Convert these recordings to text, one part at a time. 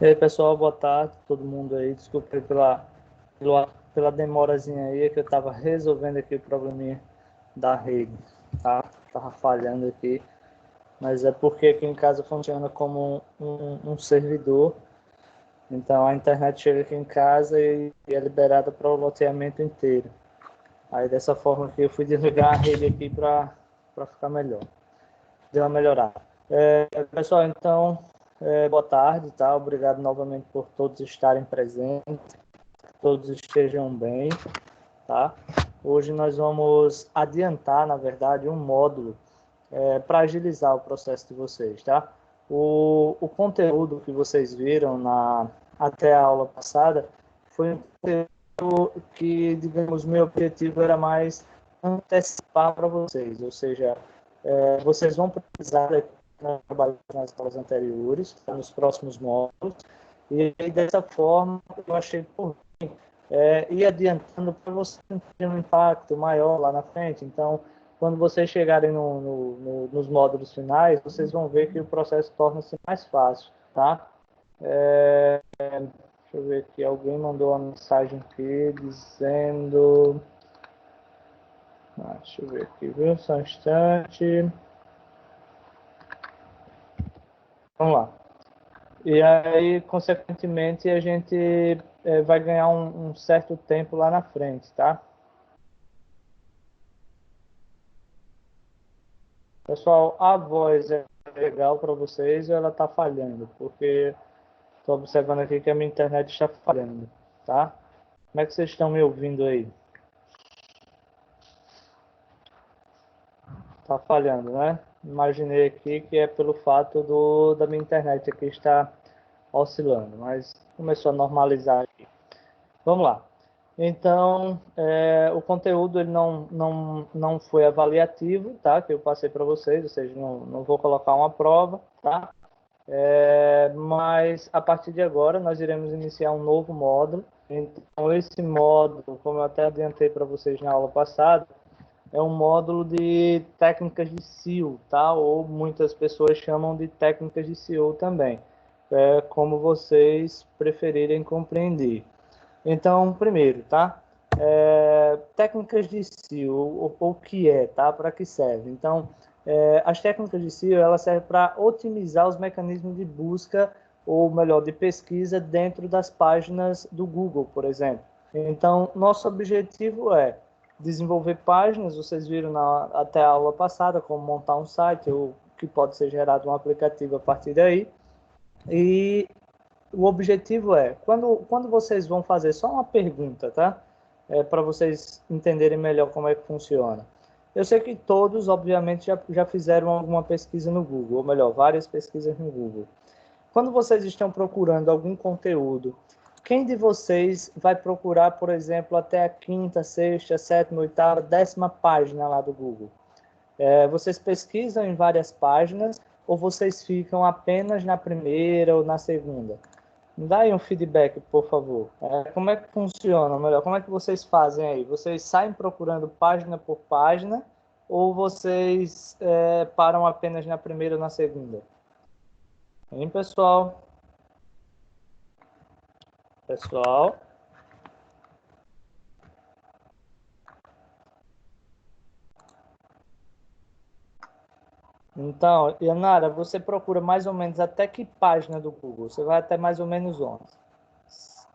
E aí, pessoal, boa tarde, todo mundo aí. Desculpa aí pela demorazinha aí, é que eu estava resolvendo aqui o probleminha da rede, tá? Tava falhando aqui, mas é porque aqui em casa funciona como um servidor, então a internet chega aqui em casa e é liberada para o loteamento inteiro. Aí dessa forma aqui eu fui desligar a rede aqui para ficar melhor. Deu uma melhorada. Pessoal, então, boa tarde, tá? Obrigado novamente por todos estarem presentes, todos estejam bem, tá? Hoje nós vamos adiantar, na verdade, um módulo para agilizar o processo de vocês, tá? O conteúdo que vocês viram até a aula passada foi um conteúdo que, digamos, meu objetivo era mais antecipar para vocês, ou seja, vocês vão precisar trabalhar nas aulas anteriores, nos próximos módulos, e dessa forma eu achei por ir adiantando para você ter um impacto maior lá na frente. Então, quando vocês chegarem nos módulos finais, vocês vão ver que o processo torna-se mais fácil, tá? Deixa eu ver aqui, alguém mandou uma mensagem aqui dizendo... deixa eu ver aqui, viu? Só um instante. Vamos lá. E aí, consequentemente, a gente vai ganhar um certo tempo lá na frente, tá? Pessoal, a voz é legal para vocês ou ela está falhando? Porque estou observando aqui que a minha internet está falhando, tá? Como é que vocês estão me ouvindo aí? Está falhando, né? Imaginei aqui que é pelo fato da minha internet aqui estar oscilando, mas começou a normalizar aqui. Vamos lá. Então, o conteúdo ele não foi avaliativo, tá? Que eu passei para vocês, ou seja, não vou colocar uma prova, tá? Mas a partir de agora nós iremos iniciar um novo módulo. Então, esse módulo, como eu até adiantei para vocês na aula passada, é um módulo de técnicas de SEO, tá? Ou muitas pessoas chamam de técnicas de SEO também, como vocês preferirem compreender. Então, primeiro, tá? Técnicas de SEO, o que é, tá? Para que serve? Então, as técnicas de SEO, elas servem para otimizar os mecanismos de busca, ou melhor, de pesquisa dentro das páginas do Google, por exemplo. Então, nosso objetivo é desenvolver páginas, vocês viram até a aula passada, como montar um site, ou que pode ser gerado um aplicativo a partir daí, e o objetivo é, quando vocês vão fazer só uma pergunta, tá? Para vocês entenderem melhor como é que funciona. Eu sei que todos, obviamente, já fizeram alguma pesquisa no Google, ou melhor, várias pesquisas no Google. Quando vocês estão procurando algum conteúdo, quem de vocês vai procurar, por exemplo, até a quinta, sexta, sétima, oitava, 10ª página lá do Google? Vocês pesquisam em várias páginas ou vocês ficam apenas na primeira ou na segunda? Me dá aí um feedback, por favor. Como é que funciona? Melhor, como é que vocês fazem aí? Vocês saem procurando página por página ou vocês param apenas na primeira ou na segunda? Hein, pessoal? Pessoal? Então, Yanara, você procura mais ou menos até que página do Google? Você vai até mais ou menos onde?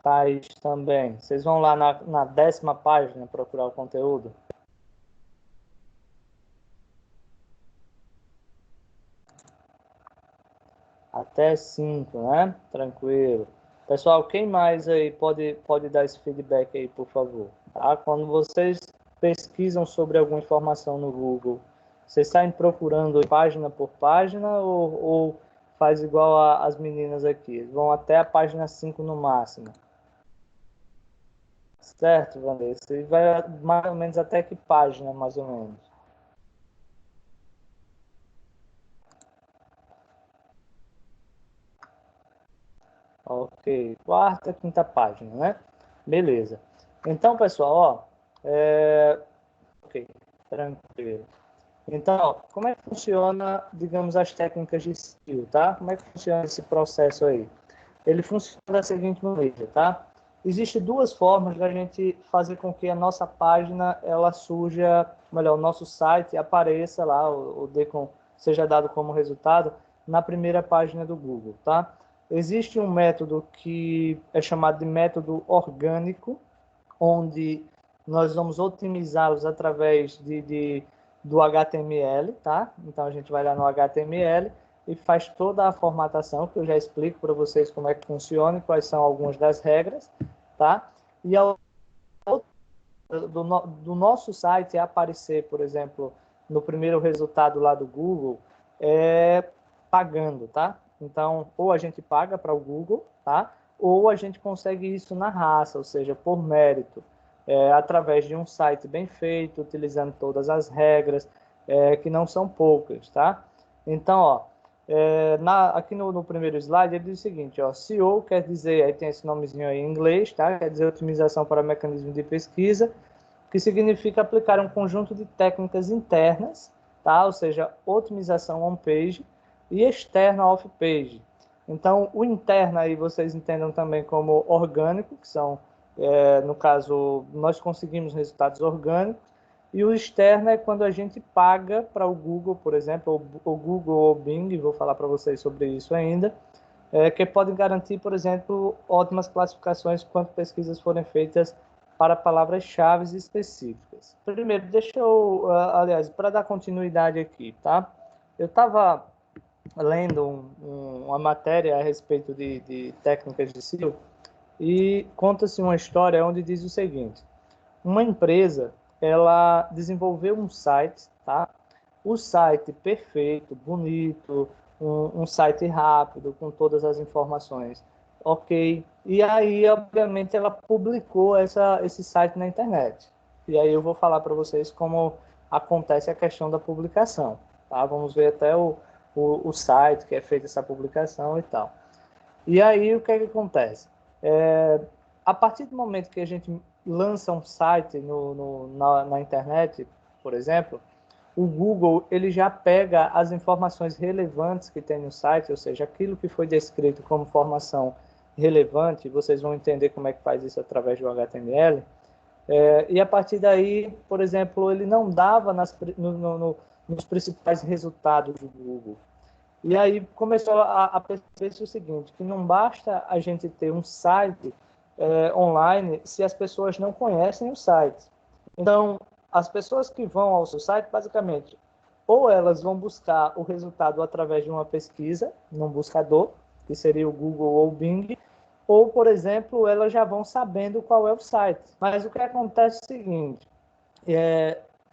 Tais também. Vocês vão lá na 10ª página procurar o conteúdo? Até 5, né? Tranquilo. Pessoal, quem mais aí pode dar esse feedback aí, por favor? Tá? Quando vocês pesquisam sobre alguma informação no Google, vocês saem procurando página por página ou faz igual as meninas aqui? Eles vão até a página 5 no máximo. Certo, Vanessa? Você vai mais ou menos até que página, mais ou menos? Ok, quarta, quinta página, né? Beleza. Então, pessoal, ok, tranquilo. Então, como é que funciona, digamos, as técnicas de SEO, tá? Como é que funciona esse processo aí? ele funciona da seguinte maneira, tá? Existem duas formas da gente fazer com que a nossa página ela surja, melhor, o nosso site apareça lá, o Decon seja dado como resultado na primeira página do Google, tá? Existe um método que é chamado de método orgânico, onde nós vamos otimizá-los através do HTML, tá? Então a gente vai lá no HTML e faz toda a formatação, que eu já explico para vocês como é que funciona e quais são algumas das regras, tá? E do nosso site aparecer, por exemplo, no primeiro resultado lá do Google, pagando, tá? Então, ou a gente paga para o Google, tá? Ou a gente consegue isso na raça, ou seja, por mérito, através de um site bem feito, utilizando todas as regras, que não são poucas, tá? Então, ó, aqui no primeiro slide ele diz o seguinte, ó, SEO quer dizer, aí tem esse nomezinho aí em inglês, tá? Quer dizer otimização para mecanismo de pesquisa, que significa aplicar um conjunto de técnicas internas, tá? Ou seja, otimização on-page e externa off-page. Então, o interno aí vocês entendam também como orgânico, que são, no caso, nós conseguimos resultados orgânicos, e o externo é quando a gente paga para o Google, por exemplo, o Google ou o Bing, vou falar para vocês sobre isso ainda, que podem garantir, por exemplo, ótimas classificações quando pesquisas forem feitas para palavras-chave específicas. Primeiro, deixa eu, aliás, para dar continuidade aqui, tá? Eu estava lendo uma matéria a respeito de técnicas de SEO e conta-se uma história onde diz o seguinte: uma empresa, ela desenvolveu um site, tá? O site perfeito, bonito, um site rápido, com todas as informações, ok. E aí, obviamente, ela publicou esse site na internet. E aí eu vou falar para vocês como acontece a questão da publicação, tá? Vamos ver até o site que é feita essa publicação e tal. E aí, o que é que acontece? A partir do momento que a gente lança um site na internet, por exemplo, o Google ele já pega as informações relevantes que tem no site, ou seja, aquilo que foi descrito como informação relevante, vocês vão entender como é que faz isso através do HTML, e a partir daí, por exemplo, ele não dava nos principais resultados do Google. E aí começou a perceber o seguinte, que não basta a gente ter um site online se as pessoas não conhecem o site. Então, as pessoas que vão ao seu site, basicamente, ou elas vão buscar o resultado através de uma pesquisa, num buscador, que seria o Google ou o Bing, ou, por exemplo, elas já vão sabendo qual é o site. Mas o que acontece é o seguinte,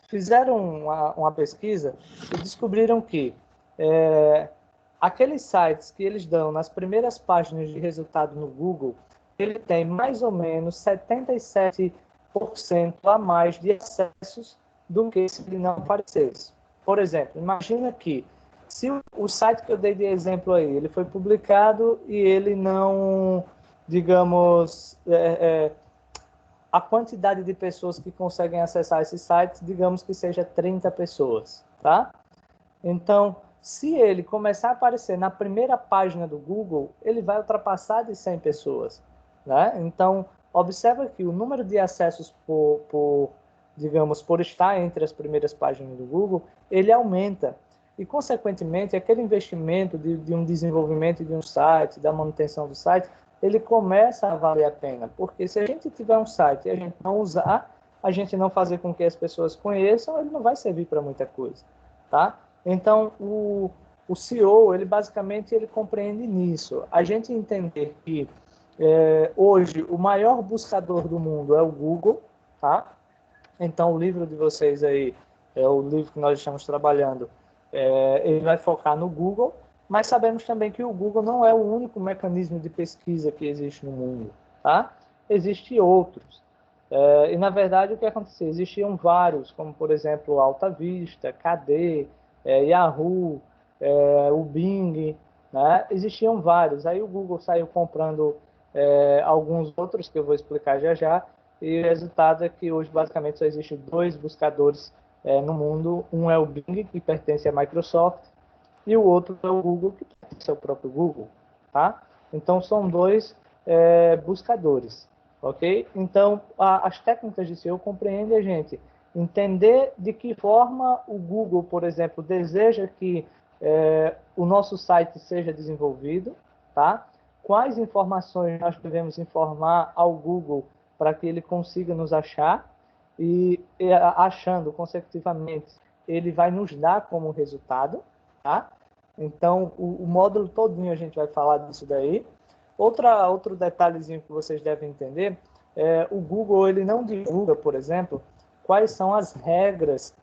fizeram uma pesquisa e descobriram que aqueles sites que eles dão nas primeiras páginas de resultado no Google, ele tem mais ou menos 77% a mais de acessos do que se ele não aparecesse. Por exemplo, imagina que se o site que eu dei de exemplo aí, ele foi publicado e ele não, digamos, a quantidade de pessoas que conseguem acessar esse site, digamos que seja 30 pessoas, tá? Então, se ele começar a aparecer na primeira página do Google, ele vai ultrapassar de 100 pessoas, né? Então, observa que o número de acessos digamos, por estar entre as primeiras páginas do Google, ele aumenta. E, consequentemente, aquele investimento de um desenvolvimento de um site, da manutenção do site, ele começa a valer a pena. Porque se a gente tiver um site e a gente não usar, a gente não fazer com que as pessoas conheçam, ele não vai servir para muita coisa, tá? Então, o SEO, ele basicamente ele compreende nisso. A gente entender que hoje o maior buscador do mundo é o Google, tá? Então, o livro de vocês aí, o livro que nós estamos trabalhando, ele vai focar no Google, mas sabemos também que o Google não é o único mecanismo de pesquisa que existe no mundo, tá? Existem outros. E, na verdade, o que aconteceu? Existiam vários, como, por exemplo, Alta Vista, KD, Yahoo, o Bing, né? Existiam vários. Aí o Google saiu comprando alguns outros, que eu vou explicar já já, e o resultado é que hoje, basicamente, só existem dois buscadores no mundo. Um é o Bing, que pertence à Microsoft, e o outro é o Google, que pertence ao próprio Google, tá? Então, são dois buscadores, ok? Então, as técnicas de SEO compreendem a gente entender de que forma o Google, por exemplo, deseja que o nosso site seja desenvolvido, tá? Quais informações nós devemos informar ao Google para que ele consiga nos achar e achando consecutivamente, ele vai nos dar como resultado, tá? Então, o módulo todinho a gente vai falar disso daí. Outro detalhezinho que vocês devem entender, o Google ele não divulga, por exemplo, quais são as regras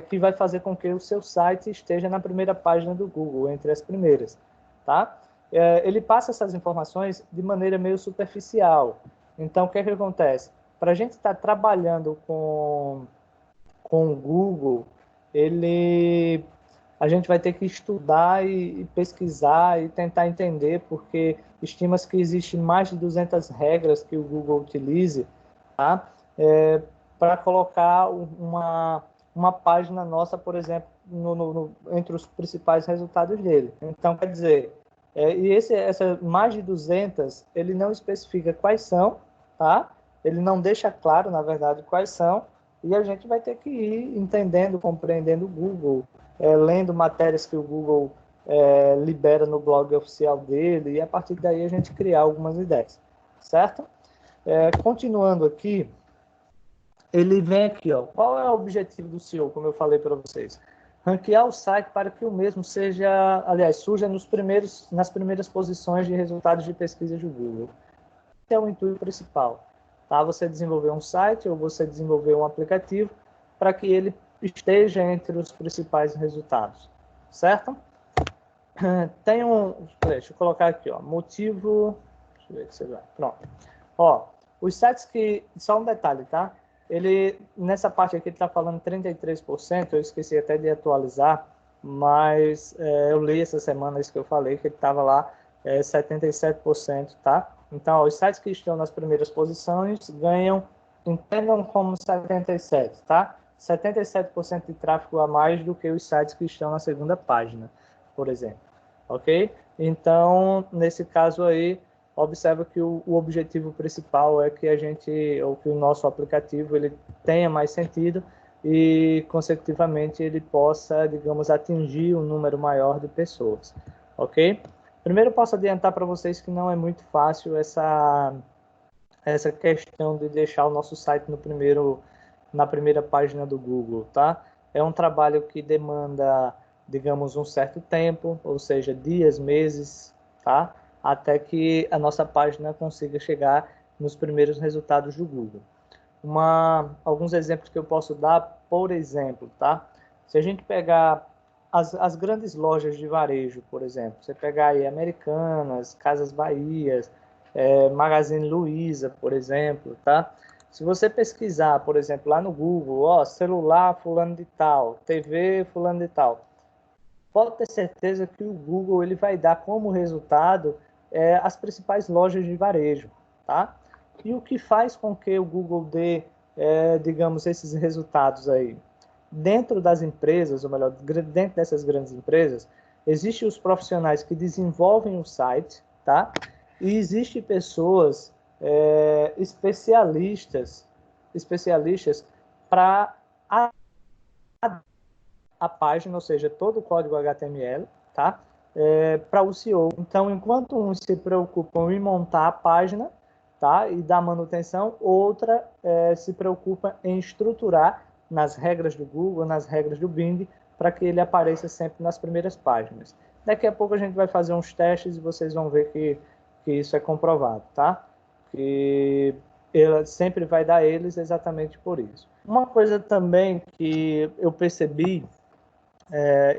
que vai fazer com que o seu site esteja na primeira página do Google, entre as primeiras, tá? Ele passa essas informações de maneira meio superficial. Então, o que é que acontece? Para a gente estar trabalhando com o Google, a gente vai ter que estudar e pesquisar e tentar entender, porque estima-se que existem mais de 200 regras que o Google utilize, tá? Para colocar uma página nossa, por exemplo, entre os principais resultados dele. Então, quer dizer, essa mais de 200, ele não especifica quais são, tá? Ele não deixa claro, na verdade, quais são, e a gente vai ter que ir entendendo, compreendendo o Google, lendo matérias que o Google libera no blog oficial dele, e a partir daí a gente criar algumas ideias, certo? Continuando aqui, ele vem aqui, ó. Qual é o objetivo do SEO, como eu falei para vocês? Ranquear o site para que o mesmo seja, aliás, surja nas primeiras posições de resultados de pesquisa do Google. Esse é o intuito principal, tá? Você desenvolver um site ou você desenvolver um aplicativo para que ele esteja entre os principais resultados, certo? Deixa eu colocar aqui, ó, motivo, deixa eu ver que você vai, pronto. Ó, os sites que, só um detalhe, tá? Nessa parte aqui ele está falando 33%, eu esqueci até de atualizar, mas eu li essa semana isso que eu falei, que ele estava lá 77%, tá? Então, ó, os sites que estão nas primeiras posições ganham, entendam como 77, tá? 77% de tráfego a mais do que os sites que estão na segunda página, por exemplo, ok? Então, nesse caso aí, observa que o objetivo principal é que ou que o nosso aplicativo ele tenha mais sentido e, consecutivamente, ele possa, digamos, atingir um número maior de pessoas, ok? Primeiro, posso adiantar para vocês que não é muito fácil essa questão de deixar o nosso site na primeira página do Google, tá? É um trabalho que demanda, digamos, um certo tempo, ou seja, dias, meses, tá? Até que a nossa página consiga chegar nos primeiros resultados do Google. Alguns exemplos que eu posso dar, por exemplo, tá? Se a gente pegar as grandes lojas de varejo, por exemplo, você pegar aí Americanas, Casas Bahias, Magazine Luiza, por exemplo, tá? Se você pesquisar, por exemplo, lá no Google, ó, celular fulano de tal, TV fulano de tal, pode ter certeza que o Google ele vai dar como resultado as principais lojas de varejo, tá? E o que faz com que o Google dê, digamos, esses resultados aí? Dentro das empresas, ou melhor, dentro dessas grandes empresas, existem os profissionais que desenvolvem o site, tá? E existem pessoas especialistas para a página, ou seja, todo o código HTML, tá? Para o SEO. Então, enquanto uns se preocupam em montar a página, tá? E dar manutenção, outra se preocupa em estruturar nas regras do Google, nas regras do Bing, para que ele apareça sempre nas primeiras páginas. Daqui a pouco a gente vai fazer uns testes e vocês vão ver que isso é comprovado, tá? Que ela sempre vai dar eles exatamente por isso. Uma coisa também que eu percebi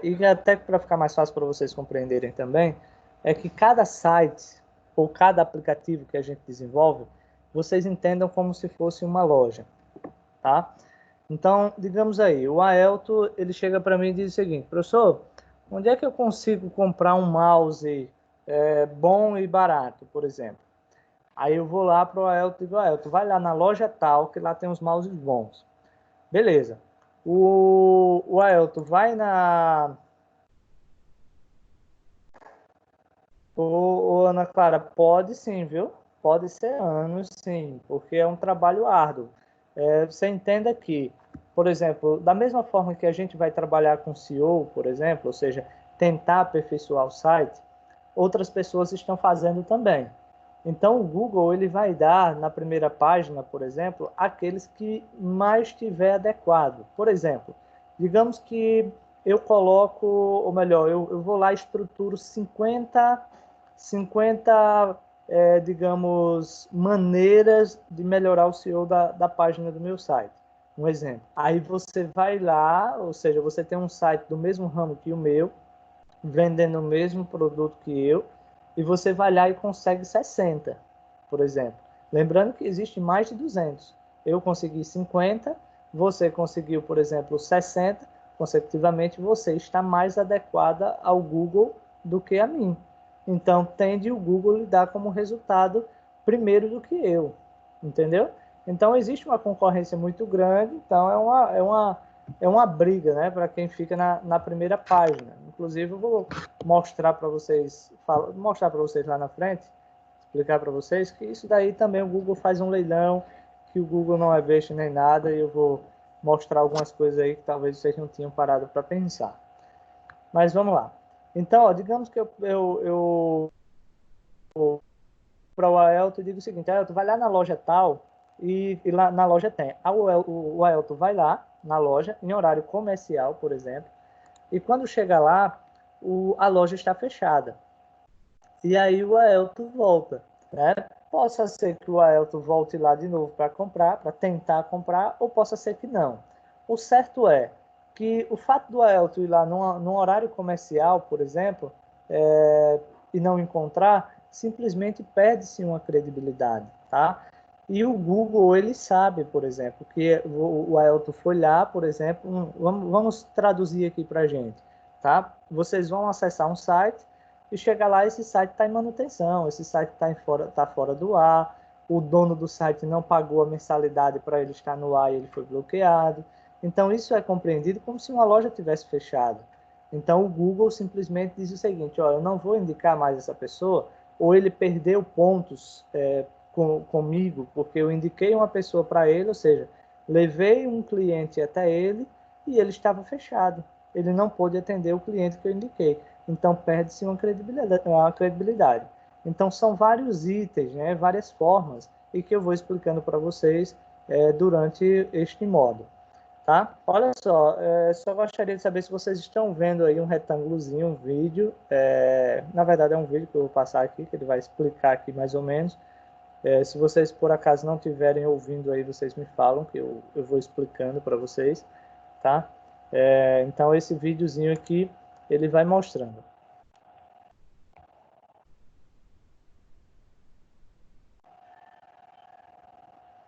e até para ficar mais fácil para vocês compreenderem também, é que cada site ou cada aplicativo que a gente desenvolve, vocês entendam como se fosse uma loja, tá? Então, digamos aí, o Aelto, ele chega para mim e diz o seguinte: professor, onde é que eu consigo comprar um mouse bom e barato, por exemplo? Aí eu vou lá para o Aelto e digo: Aelto, vai lá na loja tal, que lá tem os mouses bons. Beleza. O Aelto vai Ô, Ana Clara, pode sim, viu? Pode ser anos, sim, porque é um trabalho árduo. Você entenda que, por exemplo, da mesma forma que a gente vai trabalhar com SEO, por exemplo, ou seja, tentar aperfeiçoar o site, outras pessoas estão fazendo também. Então, o Google ele vai dar na primeira página, por exemplo, aqueles que mais tiver adequado. Por exemplo, digamos que eu coloco, ou melhor, eu vou lá e estruturo 50 digamos, maneiras de melhorar o SEO da página do meu site. Um exemplo. Aí você vai lá, ou seja, você tem um site do mesmo ramo que o meu, vendendo o mesmo produto que eu, e você vai lá e consegue 60, por exemplo. Lembrando que existe mais de 200. Eu consegui 50, você conseguiu, por exemplo, 60, consecutivamente você está mais adequada ao Google do que a mim. Então, tende o Google lhe dar como resultado primeiro do que eu, entendeu? Então, existe uma concorrência muito grande, então é uma briga, né, para quem fica na primeira página. Inclusive, eu vou mostrar para vocês, mostrar para vocês lá na frente, explicar para vocês que isso daí também o Google faz um leilão, que o Google não é besta nem nada, e eu vou mostrar algumas coisas aí que talvez vocês não tinham parado para pensar. Mas vamos lá. Então, ó, digamos que eu para o Aelto e digo o seguinte: Aelto, vai lá na loja tal e lá na loja tem. O Aelto vai lá na loja, em horário comercial, por exemplo, e quando chega lá, a loja está fechada. E aí o Aelto volta, né? Possa ser que o Aelto volte lá de novo para comprar, para tentar comprar, ou possa ser que não. O certo é que o fato do Aelto ir lá num horário comercial, por exemplo, e não encontrar, simplesmente perde-se uma credibilidade, tá? E o Google, ele sabe, por exemplo, que o Aelto foi lá, por exemplo, vamos traduzir aqui para a gente, tá? Vocês vão acessar um site e chega lá, esse site está em manutenção, esse site tá fora do ar, o dono do site não pagou a mensalidade para ele estar no ar e ele foi bloqueado. Então, isso é compreendido como se uma loja tivesse fechado. Então, o Google simplesmente diz o seguinte: ó, eu não vou indicar mais essa pessoa, ou ele perdeu pontos comigo, porque eu indiquei uma pessoa para ele, ou seja, levei um cliente até ele e ele estava fechado. Ele não pôde atender o cliente que eu indiquei. Então, perde-se uma credibilidade. Então, são vários itens, né, várias formas, e que eu vou explicando para vocês durante este módulo. Tá? Olha só, só gostaria de saber se vocês estão vendo aí um retângulozinho, um vídeo. Na verdade, é um vídeo que eu vou passar aqui, que ele vai explicar aqui mais ou menos. Se vocês, por acaso, não estiverem ouvindo aí, vocês me falam, que eu vou explicando para vocês, tá? Então, esse videozinho aqui, ele vai mostrando.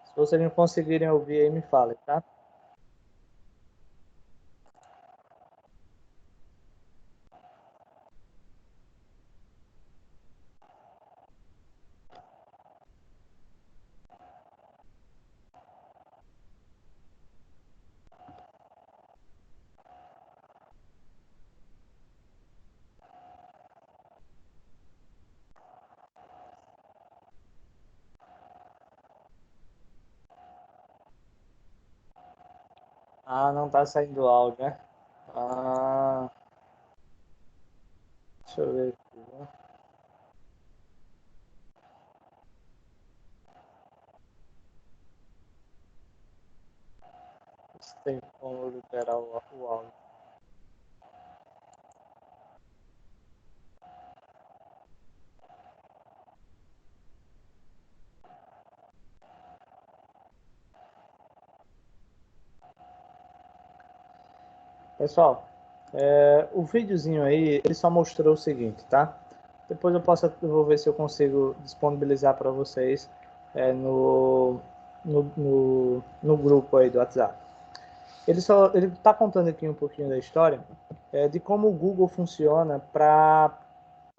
Se vocês não conseguirem ouvir aí, me falem, tá? Ah, não tá saindo áudio, né? Ah, deixa eu ver aqui, né? Se tem como liberar o áudio. Pessoal, o videozinho aí, ele só mostrou o seguinte, tá? Depois eu vou ver se eu consigo disponibilizar para vocês no grupo aí do WhatsApp. Ele está contando aqui um pouquinho da história de como o Google funciona para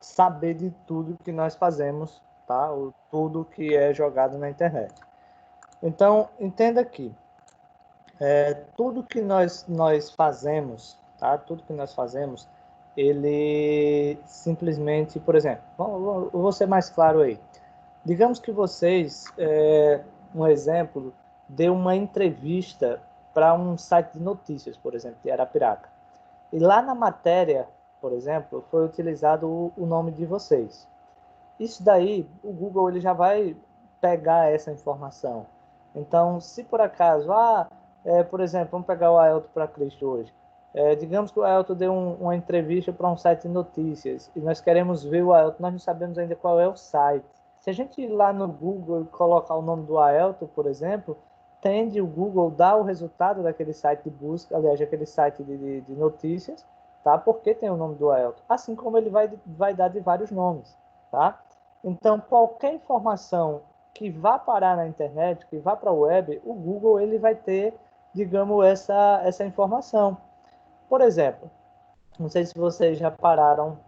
saber de tudo que nós fazemos, tá? Tudo que é jogado na internet. Então, entenda aqui, tudo que nós fazemos, tá? Tudo que nós fazemos ele simplesmente, por exemplo, eu vou ser mais claro aí. Digamos que vocês, um exemplo, deu uma entrevista para um site de notícias, por exemplo, de Arapiraca. E lá na matéria, por exemplo, foi utilizado o nome de vocês. Isso daí, o Google ele já vai pegar essa informação. Então, se por acaso, por exemplo, vamos pegar o Ailton para Cristo hoje. Digamos que o Ailton deu uma entrevista para um site de notícias e nós queremos ver o Ailton, nós não sabemos ainda qual é o site. Se a gente ir lá no Google e colocar o nome do Ailton, por exemplo, tende o Google dar o resultado daquele site de busca, aliás, daquele site de notícias, tá? Porque tem o nome do Ailton. Assim como ele vai dar de vários nomes, tá? Então, qualquer informação que vá parar na internet, que vá para a web, o Google ele vai ter, digamos, essa informação. Por exemplo, não sei se vocês já pararam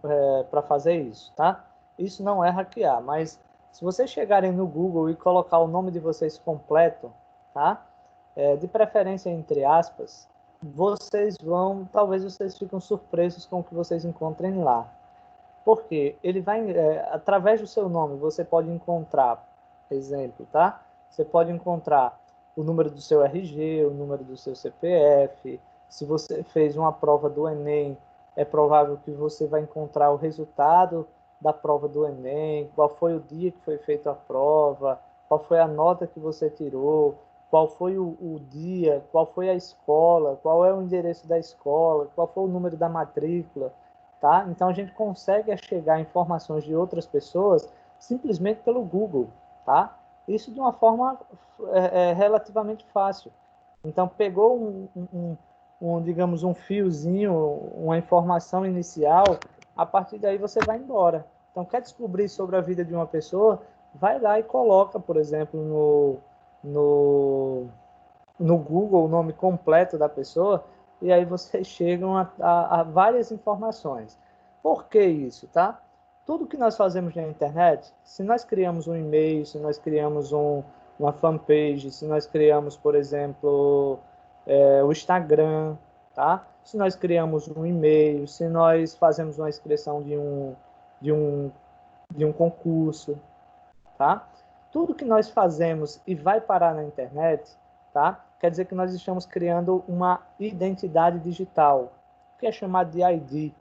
para fazer isso, tá? Isso não é hackear, mas se vocês chegarem no Google e colocar o nome de vocês completo, tá? De preferência entre aspas, talvez vocês fiquem surpresos com o que vocês encontrem lá. Porque ele vai, através do seu nome, você pode encontrar, exemplo, tá? Você pode encontrar o número do seu RG, o número do seu CPF. Se você fez uma prova do Enem, é provável que você vai encontrar o resultado da prova do Enem, qual foi o dia que foi feita a prova, qual foi a nota que você tirou, qual foi o dia, qual foi a escola, qual é o endereço da escola, qual foi o número da matrícula. Tá? Então a gente consegue chegar a informações de outras pessoas simplesmente pelo Google, tá? Isso de uma forma relativamente fácil. Então pegou digamos um fiozinho, uma informação inicial, a partir daí você vai embora. Então quer descobrir sobre a vida de uma pessoa, vai lá e coloca, por exemplo, no Google o nome completo da pessoa e aí vocês chegam a várias informações. Por que isso, tá? Tudo que nós fazemos na internet, se nós criamos um e-mail, se nós criamos uma fanpage, se nós criamos, por exemplo, o Instagram, tá? Se nós criamos um e-mail, se nós fazemos uma inscrição de um, de um concurso, tá? Tudo que nós fazemos e vai parar na internet, tá? Quer dizer que nós estamos criando uma identidade digital, que é chamado de ID,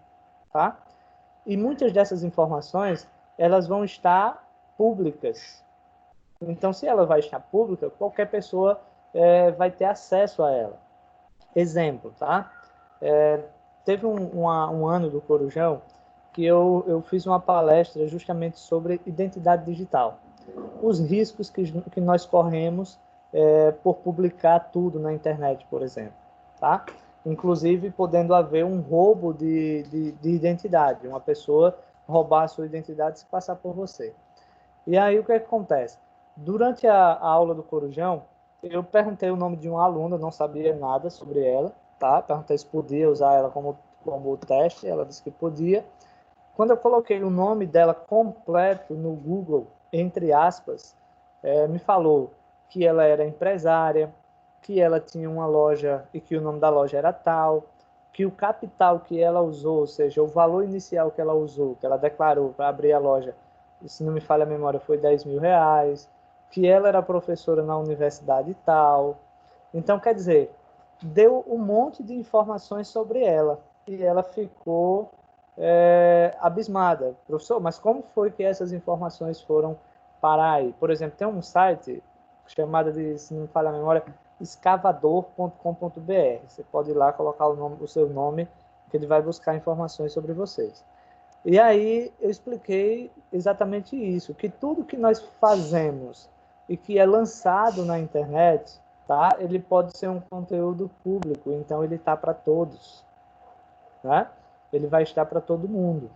tá? E muitas dessas informações, elas vão estar públicas. Então, se ela vai estar pública, qualquer pessoa vai ter acesso a ela. Exemplo, tá? Teve um ano do Corujão que eu fiz uma palestra justamente sobre identidade digital. Os riscos que nós corremos por publicar tudo na internet, por exemplo. Tá? Inclusive, podendo haver um roubo de identidade, uma pessoa roubar a sua identidade e se passar por você. E aí, o que acontece? Durante a aula do Corujão, eu perguntei o nome de uma aluna, não sabia nada sobre ela, tá? Perguntei se podia usar ela como teste, ela disse que podia. Quando eu coloquei o nome dela completo no Google, entre aspas, me falou que ela era empresária, que ela tinha uma loja e que o nome da loja era tal, que o capital que ela usou, ou seja, o valor inicial que ela usou, que ela declarou para abrir a loja, se não me falha a memória, foi R$ 10.000, que ela era professora na universidade tal. Então, quer dizer, deu um monte de informações sobre ela e ela ficou abismada. Professor, mas como foi que essas informações foram parar aí? Por exemplo, tem um site chamado de, se não me falha a memória, escavador.com.br. Você pode ir lá colocar o seu nome, que ele vai buscar informações sobre vocês. E aí eu expliquei exatamente isso, que tudo que nós fazemos e que é lançado na internet, tá? Ele pode ser um conteúdo público, então ele está para todos, né? Ele vai estar para todo mundo.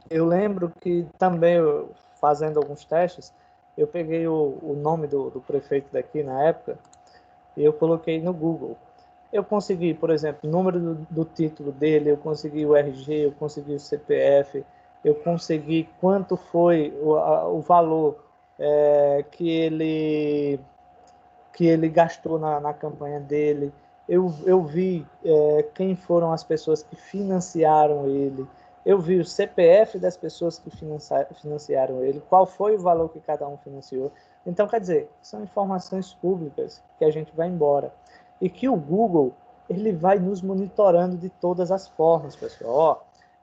Eu lembro que também, fazendo alguns testes, eu peguei o nome do prefeito daqui na época e eu coloquei no Google. Eu consegui, por exemplo, o número do título dele, eu consegui o RG, eu consegui o CPF, eu consegui quanto foi o valor que ele gastou na campanha dele. Eu vi quem foram as pessoas que financiaram ele. eu vi o CPF das pessoas que financiaram ele, qual foi o valor que cada um financiou. Então, quer dizer, são informações públicas que a gente vai embora. E que o Google, ele vai nos monitorando de todas as formas, pessoal. Ó,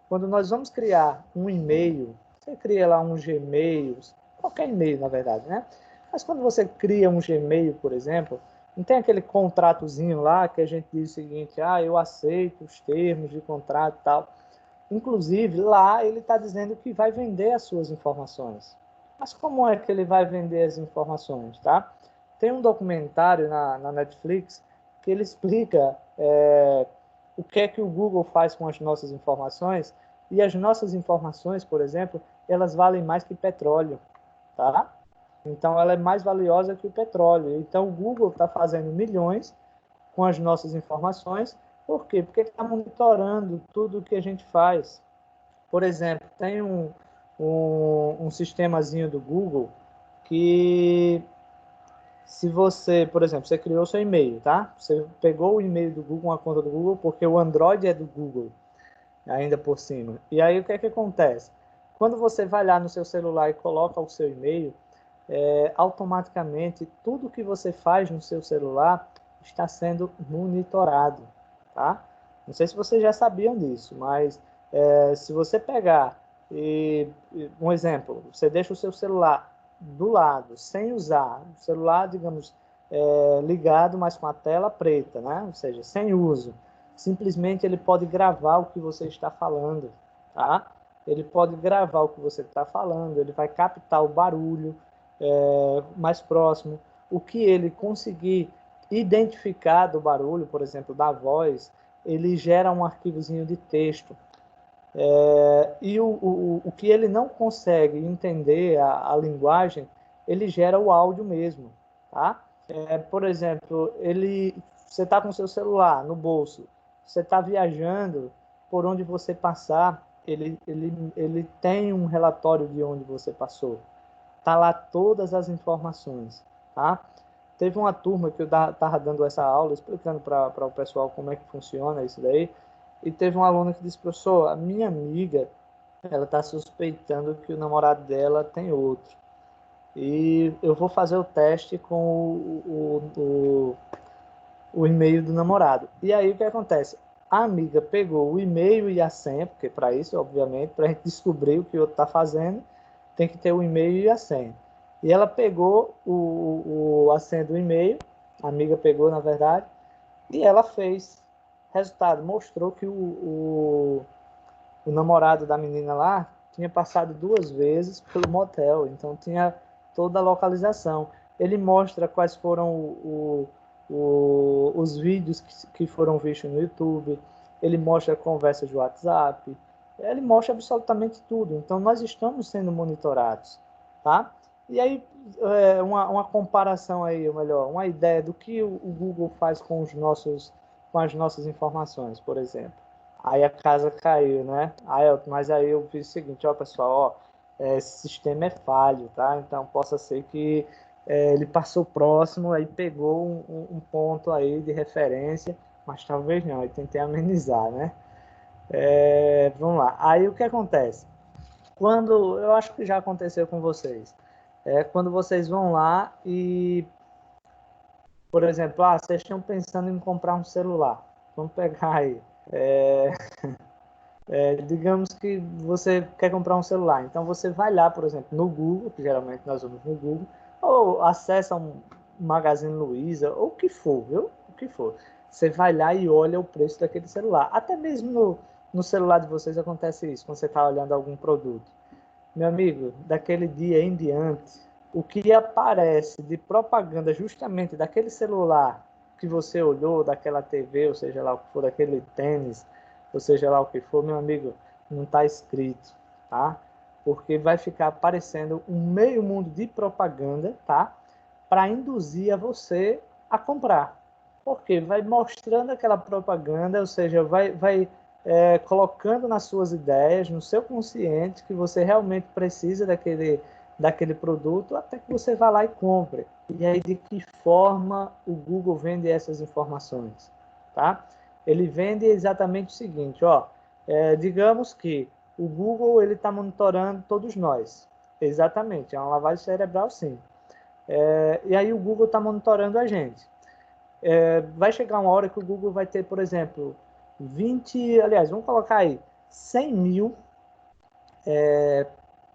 quando nós vamos criar um e-mail, você cria lá um Gmail, qualquer e-mail, na verdade, né? Mas quando você cria um Gmail, por exemplo, não tem aquele contratozinho lá que a gente diz o seguinte, eu aceito os termos de contrato e tal. Inclusive, lá ele está dizendo que vai vender as suas informações. Mas como é que ele vai vender as informações, tá? Tem um documentário na Netflix que ele explica o que é que o Google faz com as nossas informações, e as nossas informações, por exemplo, elas valem mais que petróleo, tá? Então, ela é mais valiosa que o petróleo. Então, o Google está fazendo milhões com as nossas informações. Por quê? Porque ele está monitorando tudo o que a gente faz. Por exemplo, tem um sistemazinho do Google que, se você, por exemplo, você criou seu e-mail, tá? Você pegou o e-mail do Google, uma conta do Google, porque o Android é do Google, ainda por cima. E aí, o que é que acontece? Quando você vai lá no seu celular e coloca o seu e-mail, automaticamente tudo que você faz no seu celular está sendo monitorado, tá? Não sei se vocês já sabiam disso, mas se você pegar um exemplo, você deixa o seu celular do lado, sem usar, o celular, digamos, ligado, mas com a tela preta, né? Ou seja, sem uso, simplesmente ele pode gravar o que você está falando, tá? Ele pode gravar o que você está falando, ele vai captar o barulho, mais próximo, o que ele conseguir identificar do barulho, por exemplo, da voz, ele gera um arquivozinho de texto. E o que ele não consegue entender, a linguagem, ele gera o áudio mesmo. Tá? Por exemplo, você está com o seu celular no bolso, você está viajando, por onde você passar, ele tem um relatório de onde você passou. Tá lá todas as informações, tá? Teve uma turma que eu estava dando essa aula, explicando para o pessoal como é que funciona isso daí, e teve uma aluna que disse, professor, a minha amiga, ela está suspeitando que o namorado dela tem outro. E eu vou fazer o teste com o e-mail do namorado. E aí o que acontece? A amiga pegou o e-mail e a senha, porque para isso, obviamente, para a gente descobrir o que o outro está fazendo, tem que ter o e-mail e a senha. E ela pegou a senha do e-mail, a amiga pegou, na verdade, e ela fez. Resultado, mostrou que o namorado da menina lá tinha passado 2 vezes pelo motel, então tinha toda a localização. Ele mostra quais foram os vídeos que foram vistos no YouTube, ele mostra conversas de WhatsApp, ele mostra absolutamente tudo. Então, nós estamos sendo monitorados, tá? E aí, uma comparação aí, ou melhor, uma ideia do que o Google faz com com as nossas informações, por exemplo. Aí a casa caiu, né? Mas aí eu fiz o seguinte, ó, pessoal, ó, esse sistema é falho, tá? Então, possa ser que ele passou próximo, aí pegou um ponto aí de referência, mas talvez não, eu tentei amenizar, né? Vamos lá. Aí o que acontece? Eu acho que já aconteceu com vocês, quando vocês vão lá e, por exemplo, vocês estão pensando em comprar um celular. Vamos pegar aí. Digamos que você quer comprar um celular, então você vai lá, por exemplo, no Google, que geralmente nós vamos no Google, ou acessa um Magazine Luiza, ou o que for, viu? O que for. Você vai lá e olha o preço daquele celular. Até mesmo no celular de vocês acontece isso, quando você está olhando algum produto. Meu amigo, daquele dia em diante, o que aparece de propaganda justamente daquele celular que você olhou, daquela TV, ou seja lá o que for, daquele tênis, ou seja lá o que for, meu amigo, não está escrito, tá? Porque vai ficar aparecendo um meio mundo de propaganda, tá? Para induzir a você a comprar. Porque vai mostrando aquela propaganda, ou seja, vai colocando nas suas ideias, no seu consciente, que você realmente precisa daquele produto, até que você vá lá e compre. E aí, de que forma o Google vende essas informações? Tá? Ele vende exatamente o seguinte, ó, digamos que O Google ele está monitorando todos nós. Exatamente, é uma lavagem cerebral, sim. E aí o Google está monitorando a gente. Vai chegar uma hora que o Google vai ter, por exemplo, 20, aliás, vamos colocar aí, 100 mil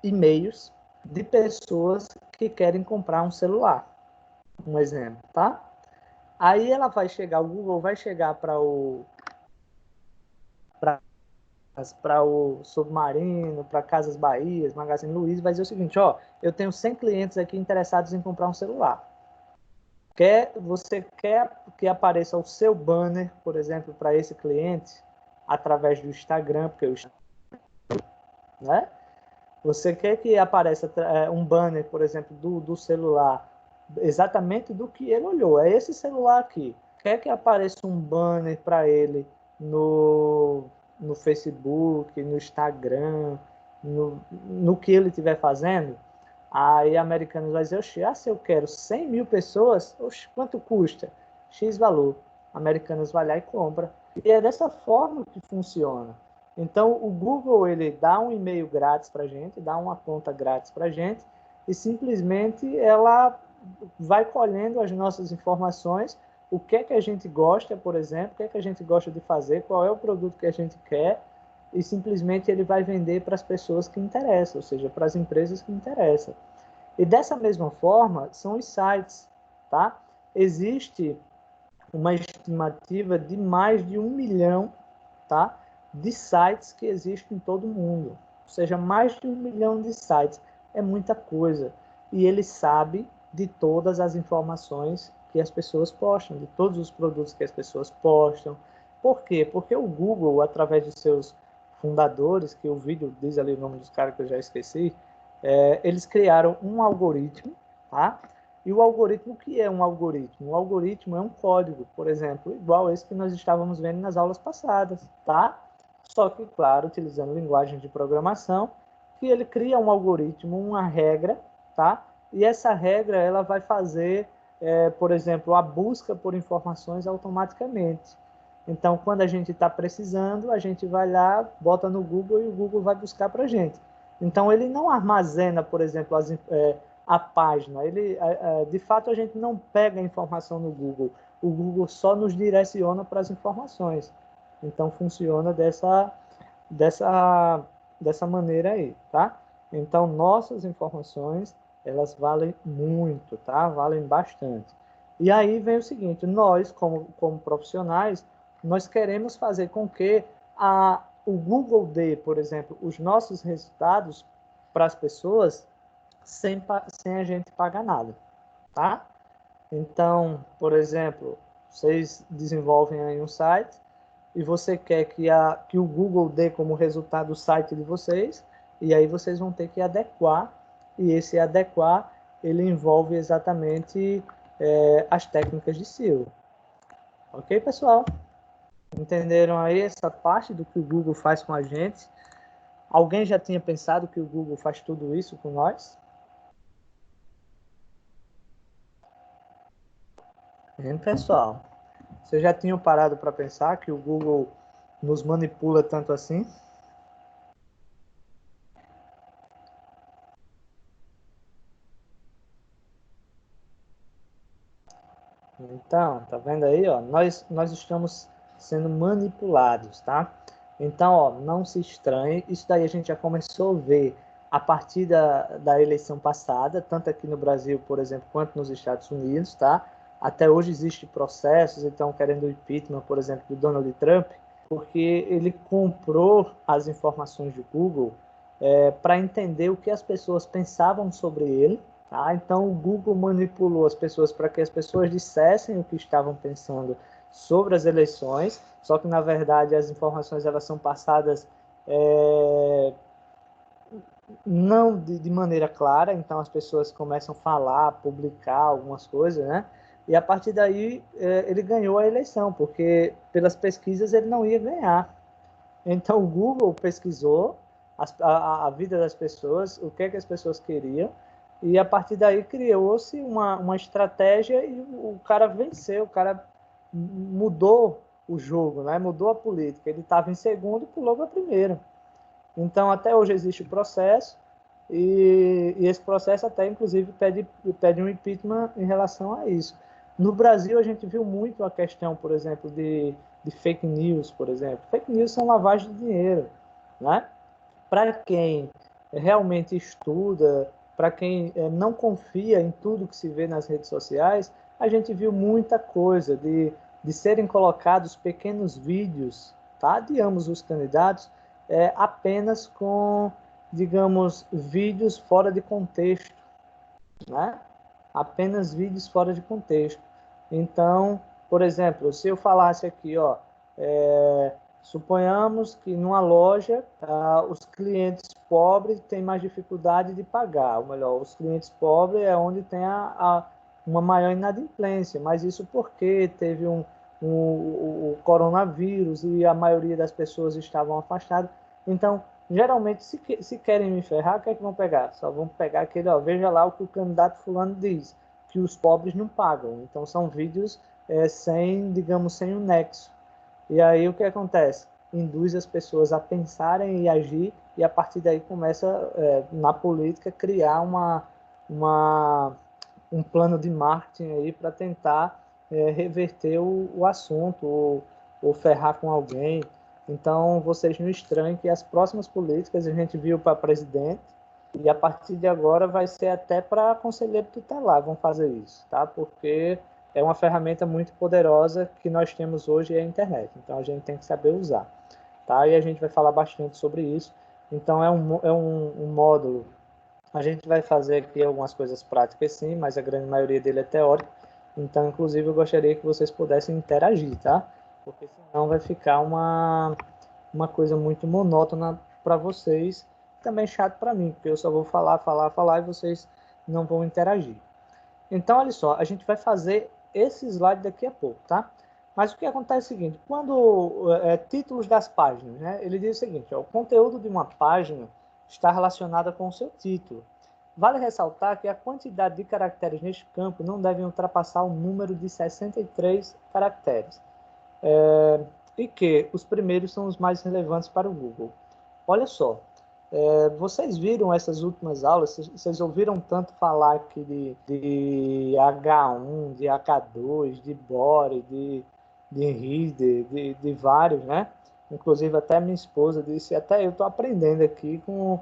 e-mails de pessoas que querem comprar um celular, um exemplo, tá? Aí ela vai chegar, o Google vai chegar para o Submarino, para Casas Bahia, Magazine Luiza, vai dizer o seguinte, ó, eu tenho 100 clientes aqui interessados em comprar um celular. Você quer que apareça o seu banner, por exemplo, para esse cliente, através do Instagram, porque o né? Você quer que apareça um banner, por exemplo, do celular, exatamente do que ele olhou. É esse celular aqui. Quer que apareça um banner para ele no Facebook, no Instagram, no que ele estiver fazendo? Aí Americanos vai dizer, oxe, se eu quero 100 mil pessoas, oxe, quanto custa? X valor. Americanos vai lá e compra. E é dessa forma que funciona. Então, o Google, ele dá um e-mail grátis para a gente, dá uma conta grátis para a gente, e simplesmente ela vai colhendo as nossas informações, o que é que a gente gosta, por exemplo, o que é que a gente gosta de fazer, qual é o produto que a gente quer, e simplesmente ele vai vender para as pessoas que interessam, ou seja, para as empresas que interessam. E dessa mesma forma, são os sites, tá? Existe uma estimativa de mais de 1 milhão, tá? De sites que existem em todo o mundo. Ou seja, mais de 1 milhão de sites. É muita coisa. E ele sabe de todas as informações que as pessoas postam, de todos os produtos que as pessoas postam. Por quê? Porque o Google, através de seus fundadores, que o vídeo diz ali o nome dos caras que eu já esqueci, eles criaram um algoritmo, tá? E o algoritmo, o que é um algoritmo? O algoritmo é um código, por exemplo, igual esse que nós estávamos vendo nas aulas passadas, tá? Só que, claro, utilizando linguagem de programação, que ele cria um algoritmo, uma regra, tá? E essa regra, ela vai fazer, por exemplo, a busca por informações automaticamente. Então, quando a gente está precisando, a gente vai lá, bota no Google e o Google vai buscar para a gente. Então, ele não armazena, por exemplo, a página. De fato, a gente não pega a informação no Google. O Google só nos direciona para as informações. Então, funciona dessa, dessa maneira aí, tá? Então, nossas informações, elas valem muito, tá? Valem bastante. E aí vem o seguinte, nós, como profissionais, nós queremos fazer com que o Google dê, por exemplo, os nossos resultados para as pessoas sem a gente pagar nada, tá? Então, por exemplo, vocês desenvolvem aí um site e você quer que o Google dê como resultado o site de vocês, e aí vocês vão ter que adequar, e esse adequar, ele envolve exatamente as técnicas de SEO. Ok, pessoal? Entenderam aí essa parte do que o Google faz com a gente? Alguém já tinha pensado que o Google faz tudo isso com nós? Pessoal, vocês já tinham parado para pensar que o Google nos manipula tanto assim? Então, tá vendo aí, ó? Nós estamos sendo manipulados, tá? Então, ó, não se estranhe. Isso daí a gente já começou a ver a partir da eleição passada, tanto aqui no Brasil, por exemplo, quanto nos Estados Unidos, tá? Até hoje existem processos, então, querendo o impeachment, por exemplo, do Donald Trump, porque ele comprou as informações do Google para entender o que as pessoas pensavam sobre ele. Tá? Então, o Google manipulou as pessoas para que as pessoas dissessem o que estavam pensando sobre as eleições, só que, na verdade, as informações elas são passadas não de maneira clara, então as pessoas começam a falar, publicar algumas coisas, né? E a partir daí ele ganhou a eleição, porque pelas pesquisas ele não ia ganhar. Então o Google pesquisou a vida das pessoas, o que é que as pessoas queriam, e a partir daí criou-se uma estratégia e o cara venceu, o cara mudou o jogo, né? Mudou a política. Ele estava em segundo e pulou para primeiro. Então, até hoje existe o processo, e esse processo até, inclusive, pede um impeachment em relação a isso. No Brasil, a gente viu muito a questão, por exemplo, de fake news, por exemplo. Fake news são lavagem de dinheiro, né? Para quem realmente estuda, para quem não confia em tudo que se vê nas redes sociais, a gente viu muita coisa de serem colocados pequenos vídeos, tá, de ambos os candidatos, apenas com, digamos, vídeos fora de contexto, né? Apenas vídeos fora de contexto. Então, por exemplo, se eu falasse aqui, ó, suponhamos que numa loja os clientes pobres têm mais dificuldade de pagar, ou melhor, os clientes pobres é onde tem uma maior inadimplência, mas isso porque teve o coronavírus e a maioria das pessoas estavam afastadas. Então, geralmente, se querem me ferrar, o que é que vão pegar? Só vão pegar aquele, ó, veja lá o que o candidato fulano diz, que os pobres não pagam. Então, são vídeos sem, digamos, sem um nexo. E aí o que acontece? Induz as pessoas a pensarem e agir, e a partir daí começa, na política, criar uma, um plano de marketing aí para tentar reverter o assunto, ou ferrar com alguém. Então, vocês não estranhem que as próximas políticas a gente viu para presidente, e a partir de agora vai ser até para conselheiro tutelar, vão fazer isso, tá? Porque é uma ferramenta muito poderosa que nós temos hoje, é a internet. Então, a gente tem que saber usar, tá? E a gente vai falar bastante sobre isso. Então, um módulo. A gente vai fazer aqui algumas coisas práticas, sim, mas a grande maioria dele é teórico. Então, inclusive, eu gostaria que vocês pudessem interagir, tá? Porque senão vai ficar uma coisa muito monótona para vocês, também chato para mim, porque eu só vou falar, falar, falar e vocês não vão interagir. Então, olha só, a gente vai fazer esse slide daqui a pouco, tá? Mas o que acontece é o seguinte, quando títulos das páginas, né? Ele diz o seguinte, ó, o conteúdo de uma página está relacionado com o seu título. Vale ressaltar que a quantidade de caracteres neste campo não deve ultrapassar o número de 63 caracteres. E que os primeiros são os mais relevantes para o Google. Olha só, vocês viram essas últimas aulas, vocês ouviram tanto falar aqui de H1, de H2, de Bore, de Reader, de vários, né? Inclusive até minha esposa disse, até eu estou aprendendo aqui com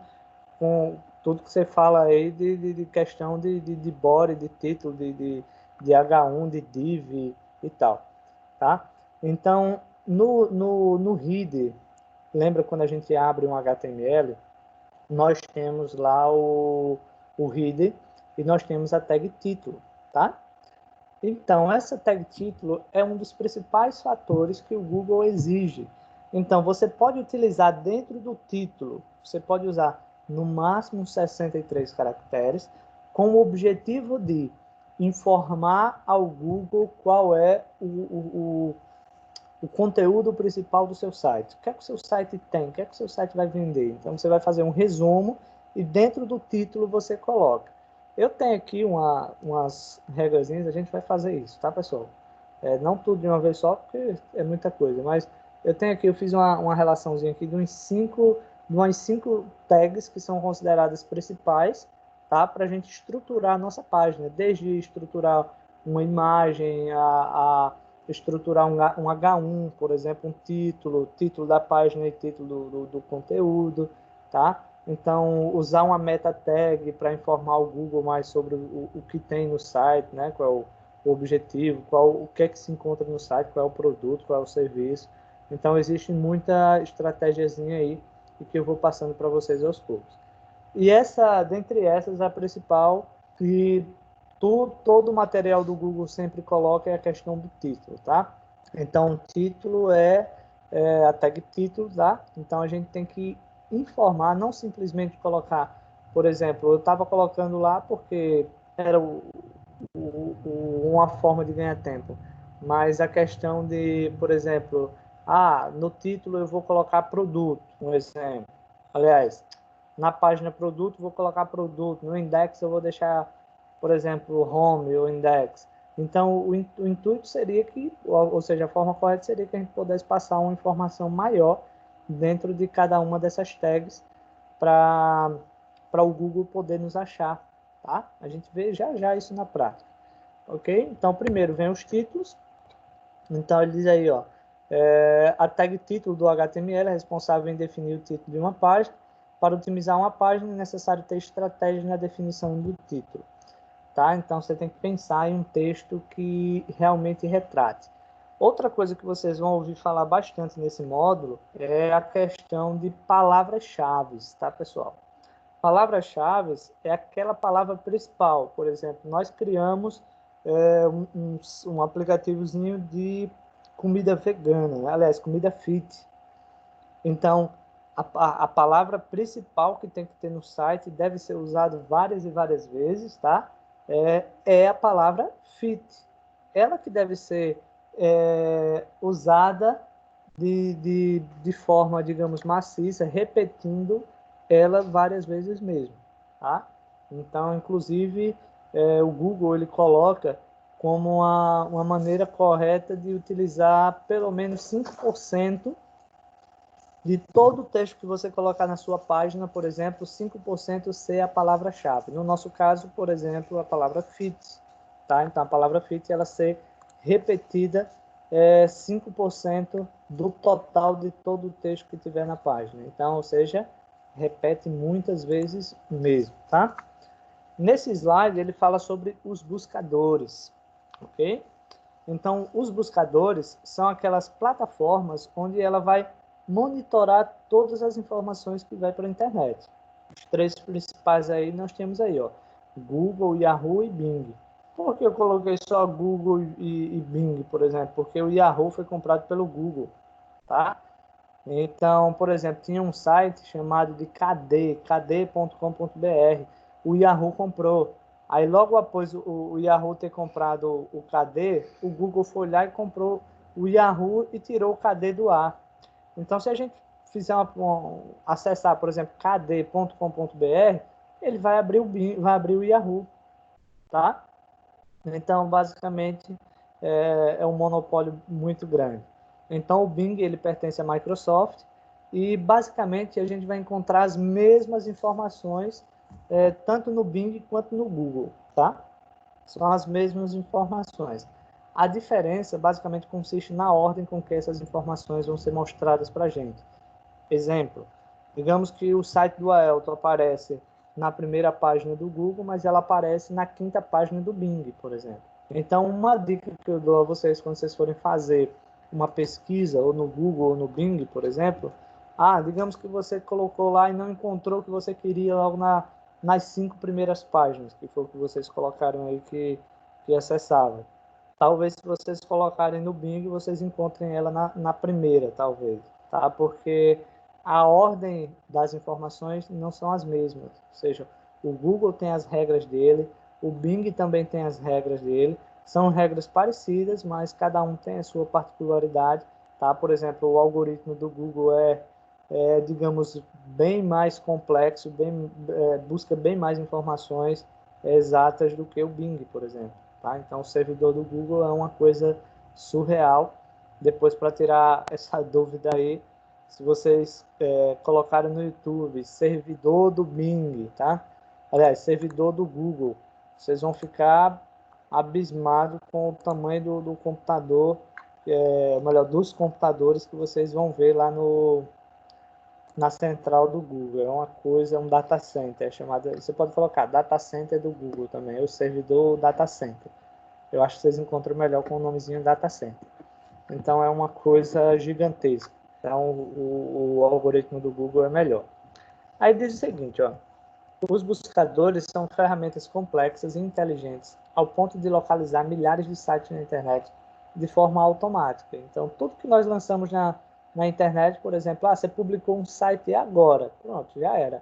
tudo que você fala aí de questão de body, de título, de H1, de div e tal, tá? Então, no Reader, lembra quando a gente abre um HTML, nós temos lá o Reader e nós temos a tag título, tá? Então, essa tag título é um dos principais fatores que o Google exige. Então, você pode utilizar dentro do título, você pode usar no máximo 63 caracteres, com o objetivo de informar ao Google qual é o conteúdo principal do seu site. O que é que o seu site tem? O que é que o seu site vai vender? Então, você vai fazer um resumo e dentro do título você coloca. Eu tenho aqui umas regrazinhas, a gente vai fazer isso, tá, pessoal? Não tudo de uma vez só, porque é muita coisa, mas eu tenho aqui, eu fiz uma relaçãozinha aqui de umas cinco tags que são consideradas principais, tá, para a gente estruturar a nossa página, desde estruturar uma imagem, a estruturar um H1, por exemplo, um título da página e título do conteúdo, tá? Então, usar uma meta tag para informar o Google mais sobre o que tem no site, né? Qual é o objetivo, o que é que se encontra no site, qual é o produto, qual é o serviço. Então, existe muita estratégiazinha aí e que eu vou passando para vocês aos poucos. E dentre essas, a principal que todo o material do Google sempre coloca é a questão do título, tá? Então, o título é a tag título, tá? Então, a gente tem que informar, não simplesmente colocar, por exemplo, eu estava colocando lá porque era uma forma de ganhar tempo, mas a questão de, por exemplo, no título eu vou colocar produto, um exemplo. Aliás, na página produto, vou colocar produto. No index, eu vou deixar, por exemplo, home ou index. Então, o intuito seria que, ou seja, a forma correta seria que a gente pudesse passar uma informação maior dentro de cada uma dessas tags para o Google poder nos achar, tá? A gente vê já já isso na prática, ok? Então, primeiro vem os títulos. Então, ele diz aí, ó, a tag título do HTML é responsável em definir o título de uma página. Para otimizar uma página, é necessário ter estratégia na definição do título, tá? Então, você tem que pensar em um texto que realmente retrate. Outra coisa que vocês vão ouvir falar bastante nesse módulo é a questão de palavras-chave, tá, pessoal? Palavras-chave é aquela palavra principal. Por exemplo, nós criamos um aplicativozinho de comida vegana, né? Aliás, comida fit. Então, a palavra principal que tem que ter no site deve ser usada várias e várias vezes, tá? É a palavra fit. Ela que deve ser usada de forma, digamos, maciça, repetindo ela várias vezes mesmo, tá? Então, inclusive, o Google ele coloca como uma maneira correta de utilizar pelo menos 5% de todo o texto que você colocar na sua página, por exemplo, 5% ser a palavra-chave. No nosso caso, por exemplo, a palavra fit, tá? Então, a palavra fit, ela ser repetida 5% do total de todo o texto que tiver na página. Então, ou seja, repete muitas vezes mesmo, tá? Nesse slide, ele fala sobre os buscadores, ok? Então, os buscadores são aquelas plataformas onde ela vai monitorar todas as informações que vai para a internet. Os três principais aí nós temos aí, ó, Google, Yahoo e Bing. Por que eu coloquei só Google e Bing, por exemplo? Porque o Yahoo foi comprado pelo Google, tá? Então, por exemplo, tinha um site chamado de kd.com.br. O Yahoo comprou. Aí, logo após o Yahoo ter comprado o KD, o Google foi lá e comprou o Yahoo e tirou o KD do ar. Então, se a gente fizer acessar, por exemplo, kd.com.br, ele vai abrir o Yahoo, tá? Então, basicamente, é um monopólio muito grande. Então, o Bing ele pertence à Microsoft e, basicamente, a gente vai encontrar as mesmas informações tanto no Bing quanto no Google, tá? São as mesmas informações. A diferença, basicamente, consiste na ordem com que essas informações vão ser mostradas para a gente. Exemplo, digamos que o site do Aelton aparece na primeira página do Google, mas ela aparece na quinta página do Bing, por exemplo. Então, uma dica que eu dou a vocês quando vocês forem fazer uma pesquisa, ou no Google ou no Bing, por exemplo, digamos que você colocou lá e não encontrou o que você queria logo nas 5 primeiras páginas, que foi o que vocês colocaram aí que acessava. Talvez se vocês colocarem no Bing, vocês encontrem ela na primeira, talvez, tá? Porque a ordem das informações não são as mesmas. Ou seja, o Google tem as regras dele, o Bing também tem as regras dele. São regras parecidas, mas cada um tem a sua particularidade, tá? Por exemplo, o algoritmo do Google digamos, bem mais complexo, busca bem mais informações exatas do que o Bing, por exemplo. Tá? Então, o servidor do Google é uma coisa surreal. Depois, para tirar essa dúvida aí, se vocês colocarem no YouTube, servidor do Bing, tá? Aliás, servidor do Google, vocês vão ficar abismados com o tamanho do computador, melhor, dos computadores que vocês vão ver lá na central do Google. É uma coisa, um data center, você pode colocar data center do Google também, o servidor data center. Eu acho que vocês encontram melhor com o nomezinho data center. Então é uma coisa gigantesca. Então o algoritmo do Google é melhor. Aí diz o seguinte, ó, os buscadores são ferramentas complexas e inteligentes ao ponto de localizar milhares de sites na internet de forma automática. Então, tudo que nós lançamos na internet, por exemplo, você publicou um site agora, pronto, já era.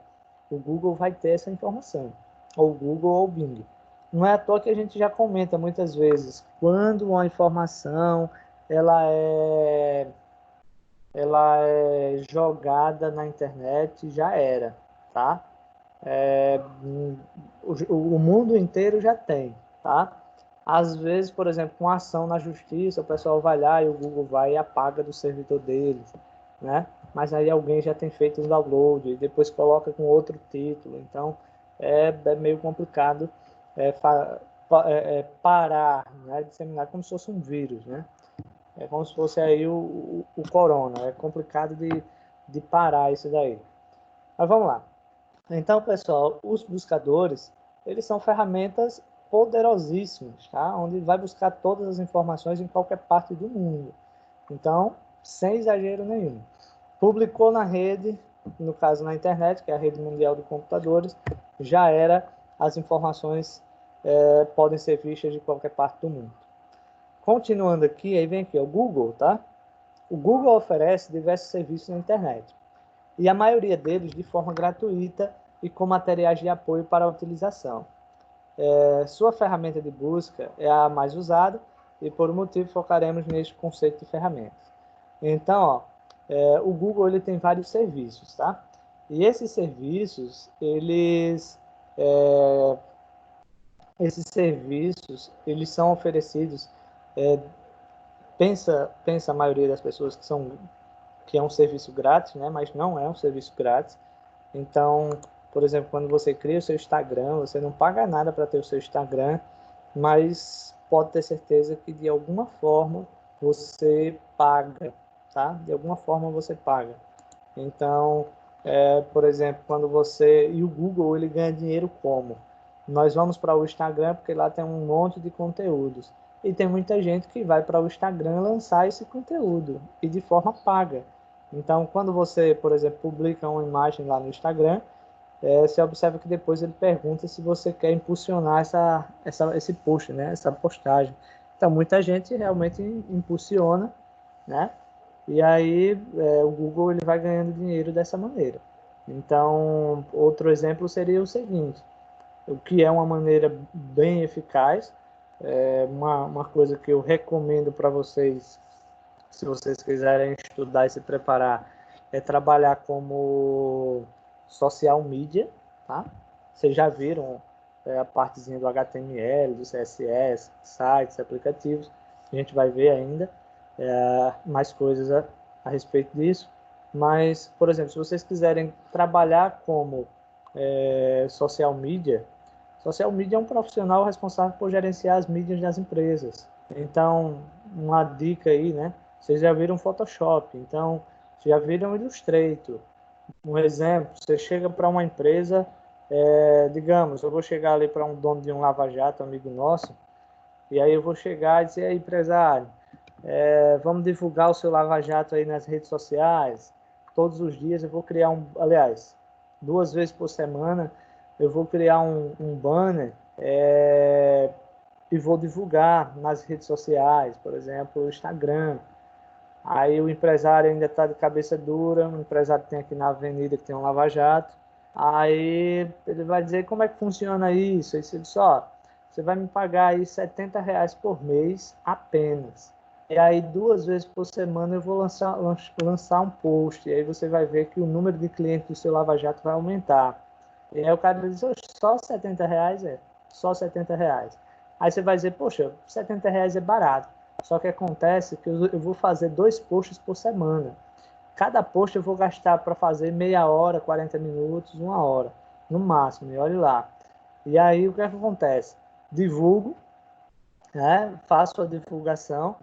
O Google vai ter essa informação, ou o Google ou o Bing. Não é à toa que a gente já comenta muitas vezes, quando uma informação ela é jogada na internet, já era, tá? O mundo inteiro já tem, tá? Às vezes, por exemplo, com ação na justiça, o pessoal vai lá e o Google vai e apaga do servidor deles, né? mas aí alguém já tem feito o download e depois coloca com outro título. Então, é meio complicado parar, né, disseminar como se fosse um vírus, né? É como se fosse aí o corona. É complicado de parar isso daí. Mas vamos lá. Então, pessoal, os buscadores, eles são ferramentas poderosíssimas, tá? Onde vai buscar todas as informações em qualquer parte do mundo. Então, sem exagero nenhum. Publicou na rede, no caso na internet, que é a rede mundial de computadores, já era, as informações podem ser vistas de qualquer parte do mundo. Continuando aqui, aí vem aqui, o Google, tá? O Google oferece diversos serviços na internet, e a maioria deles de forma gratuita e com materiais de apoio para a utilização. Sua ferramenta de busca é a mais usada e por um motivo focaremos neste conceito de ferramentas. Então, o Google ele tem vários serviços, tá? E esses serviços, eles são oferecidos, pensa a maioria das pessoas que é um serviço grátis, né? Mas não é um serviço grátis. Então, por exemplo, quando você cria o seu Instagram, você não paga nada para ter o seu Instagram, mas pode ter certeza que de alguma forma você paga, tá? De alguma forma você paga. Então, por exemplo, quando você... E o Google, ele ganha dinheiro como? Nós vamos para o Instagram porque lá tem um monte de conteúdos. E tem muita gente que vai para o Instagram lançar esse conteúdo e de forma paga. Então, quando você, por exemplo, publica uma imagem lá no Instagram, você observa que depois ele pergunta se você quer impulsionar esse post, né? Essa postagem. Então, muita gente realmente impulsiona, né? E aí o Google ele vai ganhando dinheiro dessa maneira. Então, outro exemplo seria o seguinte, o que é uma maneira bem eficaz, uma coisa que eu recomendo para vocês, se vocês quiserem estudar e se preparar, é trabalhar como social media, tá? Vocês já viram a partezinha do HTML, do CSS, sites, aplicativos, a gente vai ver ainda mais coisas a respeito disso. Mas, por exemplo, se vocês quiserem trabalhar como social media é um profissional responsável por gerenciar as mídias das empresas. Então, uma dica aí, né? Vocês já viram Photoshop, então, já viram Illustrator. Um exemplo, você chega para uma empresa, digamos, eu vou chegar ali para um dono de um lava-jato, amigo nosso, e aí eu vou chegar e dizer, aí, empresário, vamos divulgar o seu lava-jato aí nas redes sociais. Todos os dias eu vou criar aliás, 2 vezes por semana, eu vou criar um banner e vou divulgar nas redes sociais, por exemplo, o Instagram. Aí o empresário ainda está de cabeça dura, o empresário tem aqui na avenida que tem um lava-jato. Aí ele vai dizer como é que funciona isso. Aí você diz, ó, você vai me pagar aí R$ 70 por mês apenas. E aí 2 vezes por semana eu vou lançar um post. E aí você vai ver que o número de clientes do seu lava-jato vai aumentar. E aí o cara diz, só R$ 70? Só R$ 70. Aí você vai dizer, poxa, R$ 70 é barato. Só que acontece que eu vou fazer 2 posts por semana. Cada post eu vou gastar para fazer meia hora, 40 minutos, 1 hora, no máximo, e olhe lá. E aí o que acontece? Divulgo, né? Faço a divulgação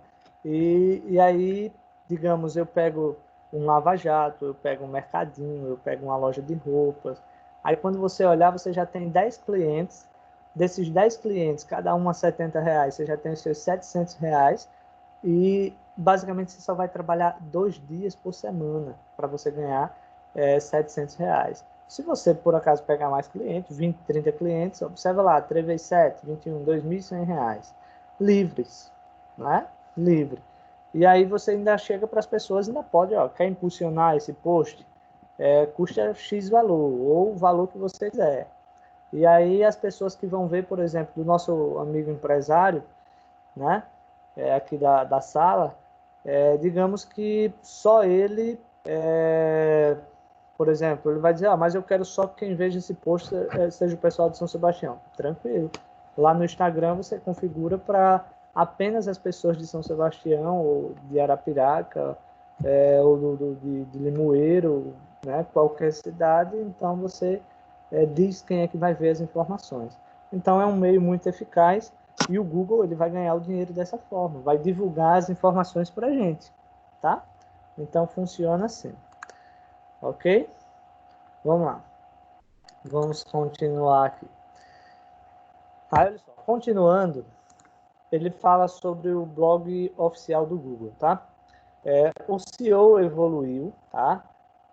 e aí, digamos, eu pego um lava-jato, eu pego um mercadinho, eu pego uma loja de roupas. Aí quando você olhar, você já tem 10 clientes. Desses 10 clientes, cada um a R$ 70, você já tem os seus R$ 700 e basicamente você só vai trabalhar 2 dias por semana para você ganhar R$ 700. Se você por acaso pegar mais clientes, 20, 30 clientes, observa lá, 3 vezes 7, 21, R$ 2.100 livres, né? Livre. E aí você ainda chega para as pessoas, ainda pode, ó, quer impulsionar esse post, custa X valor, ou o valor que você quiser. E aí as pessoas que vão ver, por exemplo, do nosso amigo empresário, né, aqui da sala, digamos que só ele, por exemplo, ele vai dizer, mas eu quero só que quem veja esse post seja o pessoal de São Sebastião. Tranquilo. Lá no Instagram você configura para apenas as pessoas de São Sebastião ou de Arapiraca ou de Limoeiro, né? Qualquer cidade, então você diz quem é que vai ver as informações. Então é um meio muito eficaz e o Google ele vai ganhar o dinheiro dessa forma, vai divulgar as informações para a gente, tá? Então funciona assim, ok? Vamos lá, vamos continuar aqui. Aí, olha só, continuando, ele fala sobre o blog oficial do Google, tá? O SEO evoluiu, tá?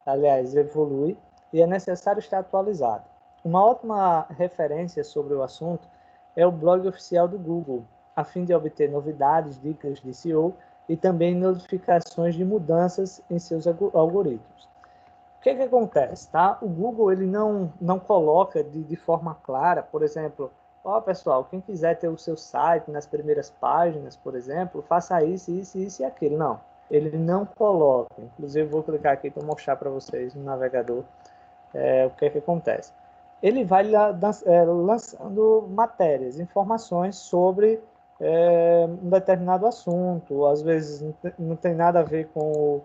Aliás, evolui e é necessário estar atualizado. Uma ótima referência sobre o assunto é o blog oficial do Google, a fim de obter novidades, dicas de SEO e também notificações de mudanças em seus algoritmos. O que acontece, tá? O Google ele não coloca de forma clara, por exemplo, ó pessoal, quem quiser ter o seu site nas primeiras páginas, por exemplo, faça isso, isso, isso e aquilo. Não, ele não coloca. Inclusive, vou clicar aqui para mostrar para vocês no navegador o que acontece. Ele vai lançando matérias, informações sobre um determinado assunto, às vezes não tem nada a ver com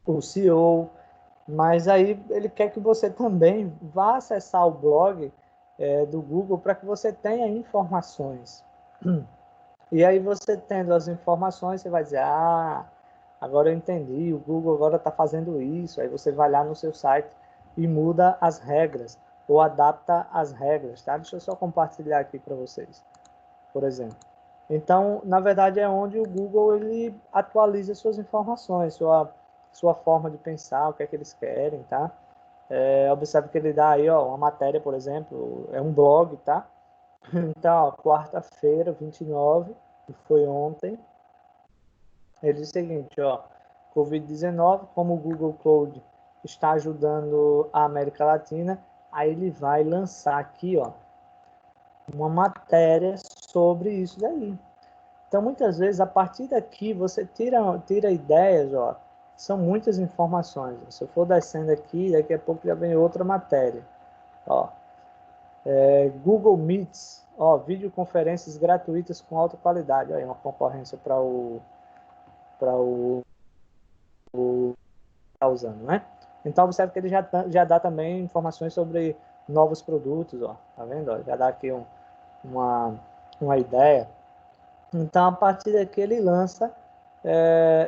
o CEO, mas aí ele quer que você também vá acessar o blog do Google para que você tenha informações. E aí você tendo as informações, você vai dizer, ah, agora eu entendi, o Google agora está fazendo isso. Aí você vai lá no seu site e muda as regras, ou adapta as regras, tá? Deixa eu só compartilhar aqui para vocês, por exemplo. Então, na verdade, é onde o Google ele atualiza suas informações, sua forma de pensar, o que é que eles querem, tá? Observe que ele dá aí, ó, uma matéria, por exemplo, é um blog, tá? Então, quarta-feira, 29, que foi ontem, ele diz o seguinte, ó, Covid-19, como o Google Cloud está ajudando a América Latina, aí ele vai lançar aqui, ó, uma matéria sobre isso daí. Então, muitas vezes, a partir daqui, você tira ideias, ó, são muitas informações. Se eu for descendo aqui, daqui a pouco já vem outra matéria. Ó, Google Meets, ó, videoconferências gratuitas com alta qualidade. Aí, uma concorrência para o tá usando, né? Então, observe que ele já dá também informações sobre novos produtos, ó, tá vendo? Ó, já dá aqui uma, uma ideia. Então, a partir daqui, ele lança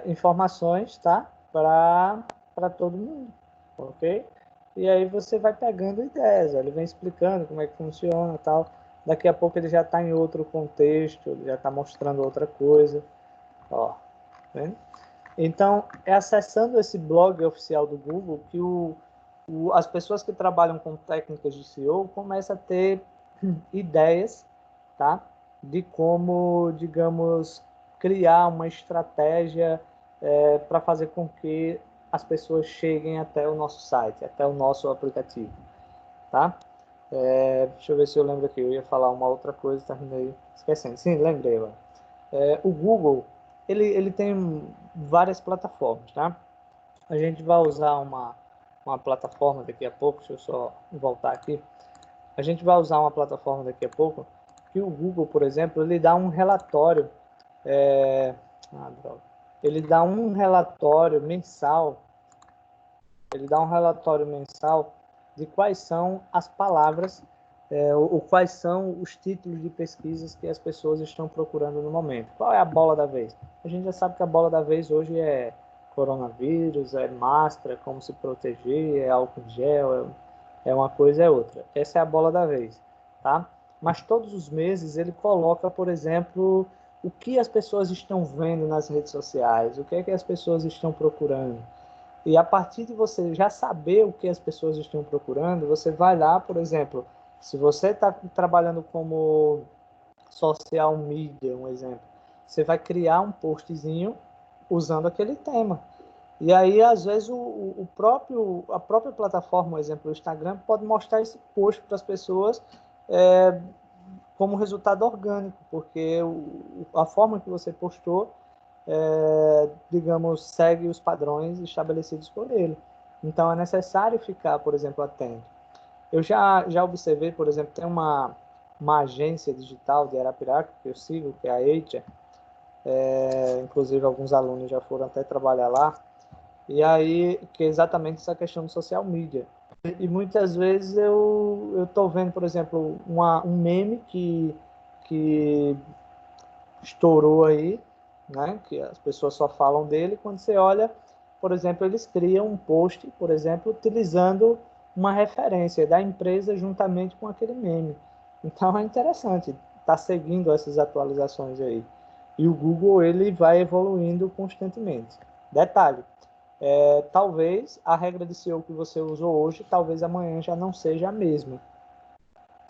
informações, tá? Para todo mundo, ok? E aí você vai pegando ideias, ó, ele vem explicando como é que funciona e tal. Daqui a pouco ele já está em outro contexto, ele já está mostrando outra coisa, ó, tá vendo? Então, é acessando esse blog oficial do Google que as pessoas que trabalham com técnicas de SEO começam a ter ideias, tá? De como, digamos, criar uma estratégia para fazer com que as pessoas cheguem até o nosso site, até o nosso aplicativo, tá? Deixa eu ver se eu lembro aqui. Eu ia falar uma outra coisa, terminei esquecendo. Sim, lembrei agora. O Google, ele tem várias plataformas, tá? A gente vai usar uma plataforma daqui a pouco, deixa eu só voltar aqui. A gente vai usar uma plataforma daqui a pouco que o Google, por exemplo, ele dá um relatório, é... droga. Ele dá um relatório mensal, ele dá um relatório mensal de quais são as palavras ou quais são os títulos de pesquisas que as pessoas estão procurando no momento. Qual é a bola da vez? A gente já sabe que a bola da vez hoje é coronavírus, é máscara, como se proteger, é álcool em gel, é uma coisa, é outra. Essa é a bola da vez, tá? Mas todos os meses ele coloca, por exemplo, o que as pessoas estão vendo nas redes sociais, o que é que as pessoas estão procurando. E a partir de você já saber o que as pessoas estão procurando, você vai lá, por exemplo, se você está trabalhando como social media, um exemplo, você vai criar um postzinho usando aquele tema. E aí, às vezes, a própria plataforma, um exemplo, o Instagram, pode mostrar esse post para as pessoas como resultado orgânico, porque a forma que você postou digamos, segue os padrões estabelecidos por ele. Então, é necessário ficar, por exemplo, atento. Eu já observei, por exemplo, tem uma agência digital de Arapiraca, que eu sigo, que é a Eitia, inclusive alguns alunos já foram até trabalhar lá, e aí, que é exatamente essa questão do social media. E muitas vezes eu estou vendo, por exemplo, um meme que estourou aí, né? Que as pessoas só falam dele. Quando você olha, por exemplo, eles criam um post, por exemplo, utilizando uma referência da empresa juntamente com aquele meme. Então é interessante estar seguindo essas atualizações aí. E o Google ele vai evoluindo constantemente. Detalhe, talvez a regra de SEO que você usou hoje, talvez amanhã já não seja a mesma.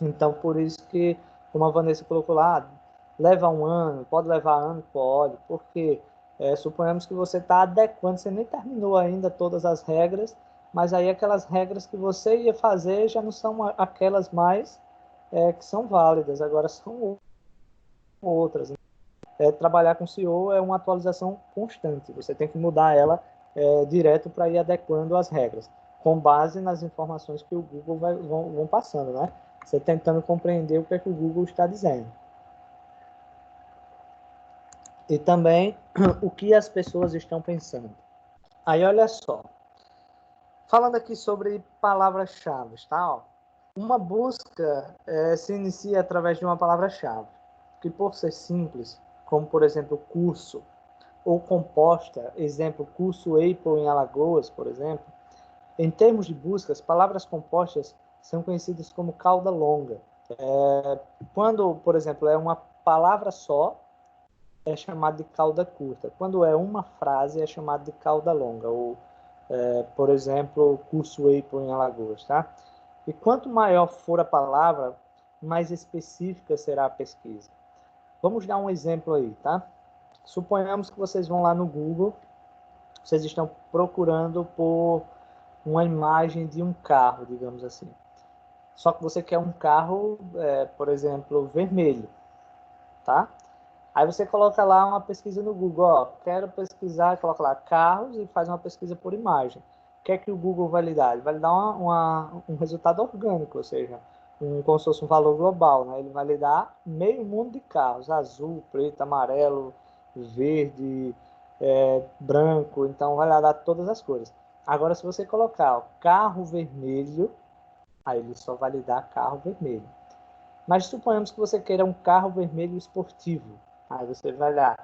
Então, por isso que, como a Vanessa colocou lá, leva um ano, pode levar ano? Pode, porque suponhamos que você está adequando, você nem terminou ainda todas as regras, mas aí aquelas regras que você ia fazer já não são aquelas mais que são válidas, agora são outras. Trabalhar com SEO é uma atualização constante, você tem que mudar ela direto para ir adequando as regras, com base nas informações que o Google vão passando, né? Você tentando compreender o que é que o Google está dizendo. E também o que as pessoas estão pensando. Aí, olha só. Falando aqui sobre palavras-chave, tá? Uma busca se inicia através de uma palavra-chave, que por ser simples, como por exemplo curso, ou composta, exemplo, curso Apple em Alagoas, por exemplo, em termos de buscas, palavras compostas são conhecidas como cauda longa. Quando, por exemplo, é uma palavra só, é chamado de cauda curta. Quando é uma frase, é chamado de cauda longa. Ou, por exemplo, curso Apple em Alagoas, tá? E quanto maior for a palavra, mais específica será a pesquisa. Vamos dar um exemplo aí, tá? Suponhamos que vocês vão lá no Google, vocês estão procurando por uma imagem de um carro, digamos assim. Só que você quer um carro, por exemplo, vermelho, tá? Aí você coloca lá uma pesquisa no Google, ó, quero pesquisar, coloca lá carros e faz uma pesquisa por imagem. O que é que o Google vai lhe dar? Ele vai lhe dar um resultado orgânico, ou seja, como se fosse um valor global, né? Ele vai lhe dar meio mundo de carros, azul, preto, amarelo, verde, branco, então vai lá dar todas as cores. Agora, se você colocar ó, carro vermelho, aí ele só vai lhe dar carro vermelho. Mas suponhamos que você queira um carro vermelho esportivo. Aí você vai lá,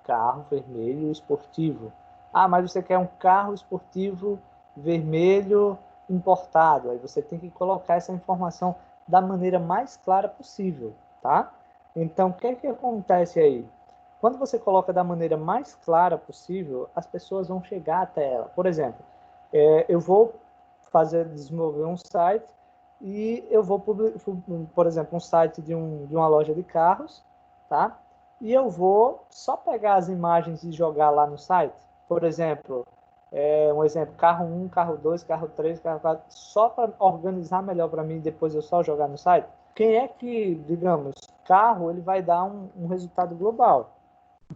carro vermelho esportivo. Ah, mas você quer um carro esportivo vermelho importado. Aí você tem que colocar essa informação da maneira mais clara possível, tá? Então, o que é que acontece aí? Quando você coloca da maneira mais clara possível, as pessoas vão chegar até ela. Por exemplo, eu vou desenvolver um site e eu vou publicar, por exemplo, um site de uma loja de carros, tá? E eu vou só pegar as imagens e jogar lá no site. Por exemplo, um exemplo, carro 1, carro 2, carro 3, carro 4, só para organizar melhor para mim, depois eu só jogar no site. Quem é que, digamos, carro, ele vai dar um resultado global.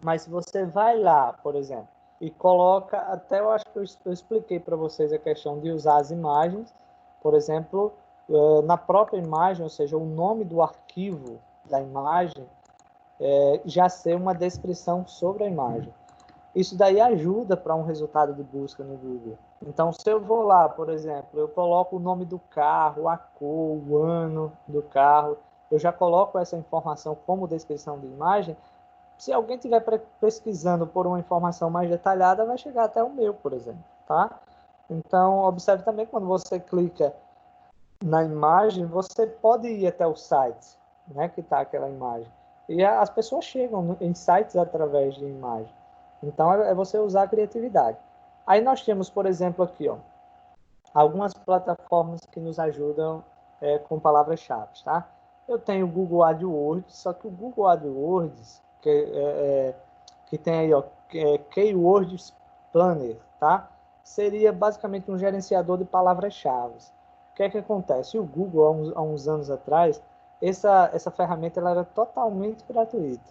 Mas se você vai lá, por exemplo, e coloca, até eu acho que eu expliquei para vocês a questão de usar as imagens, por exemplo, na própria imagem, ou seja, o nome do arquivo da imagem, já ser uma descrição sobre a imagem. Isso daí ajuda para um resultado de busca no Google. Então, se eu vou lá, por exemplo, eu coloco o nome do carro, a cor, o ano do carro, eu já coloco essa informação como descrição de imagem. Se alguém estiver pesquisando por uma informação mais detalhada, vai chegar até o meu, por exemplo, tá? Então, observe também quando você clica na imagem, você pode ir até o site, né, que está aquela imagem. E as pessoas chegam em sites através de imagem. Então, é você usar a criatividade. Aí nós temos, por exemplo, aqui, ó, algumas plataformas que nos ajudam com palavras-chave, tá? Eu tenho o Google AdWords, só que o Google AdWords, que tem aí, ó, Keywords Planner, tá? Seria basicamente um gerenciador de palavras-chave. O que é que acontece? O Google, há uns anos atrás, essa ferramenta ela era totalmente gratuita.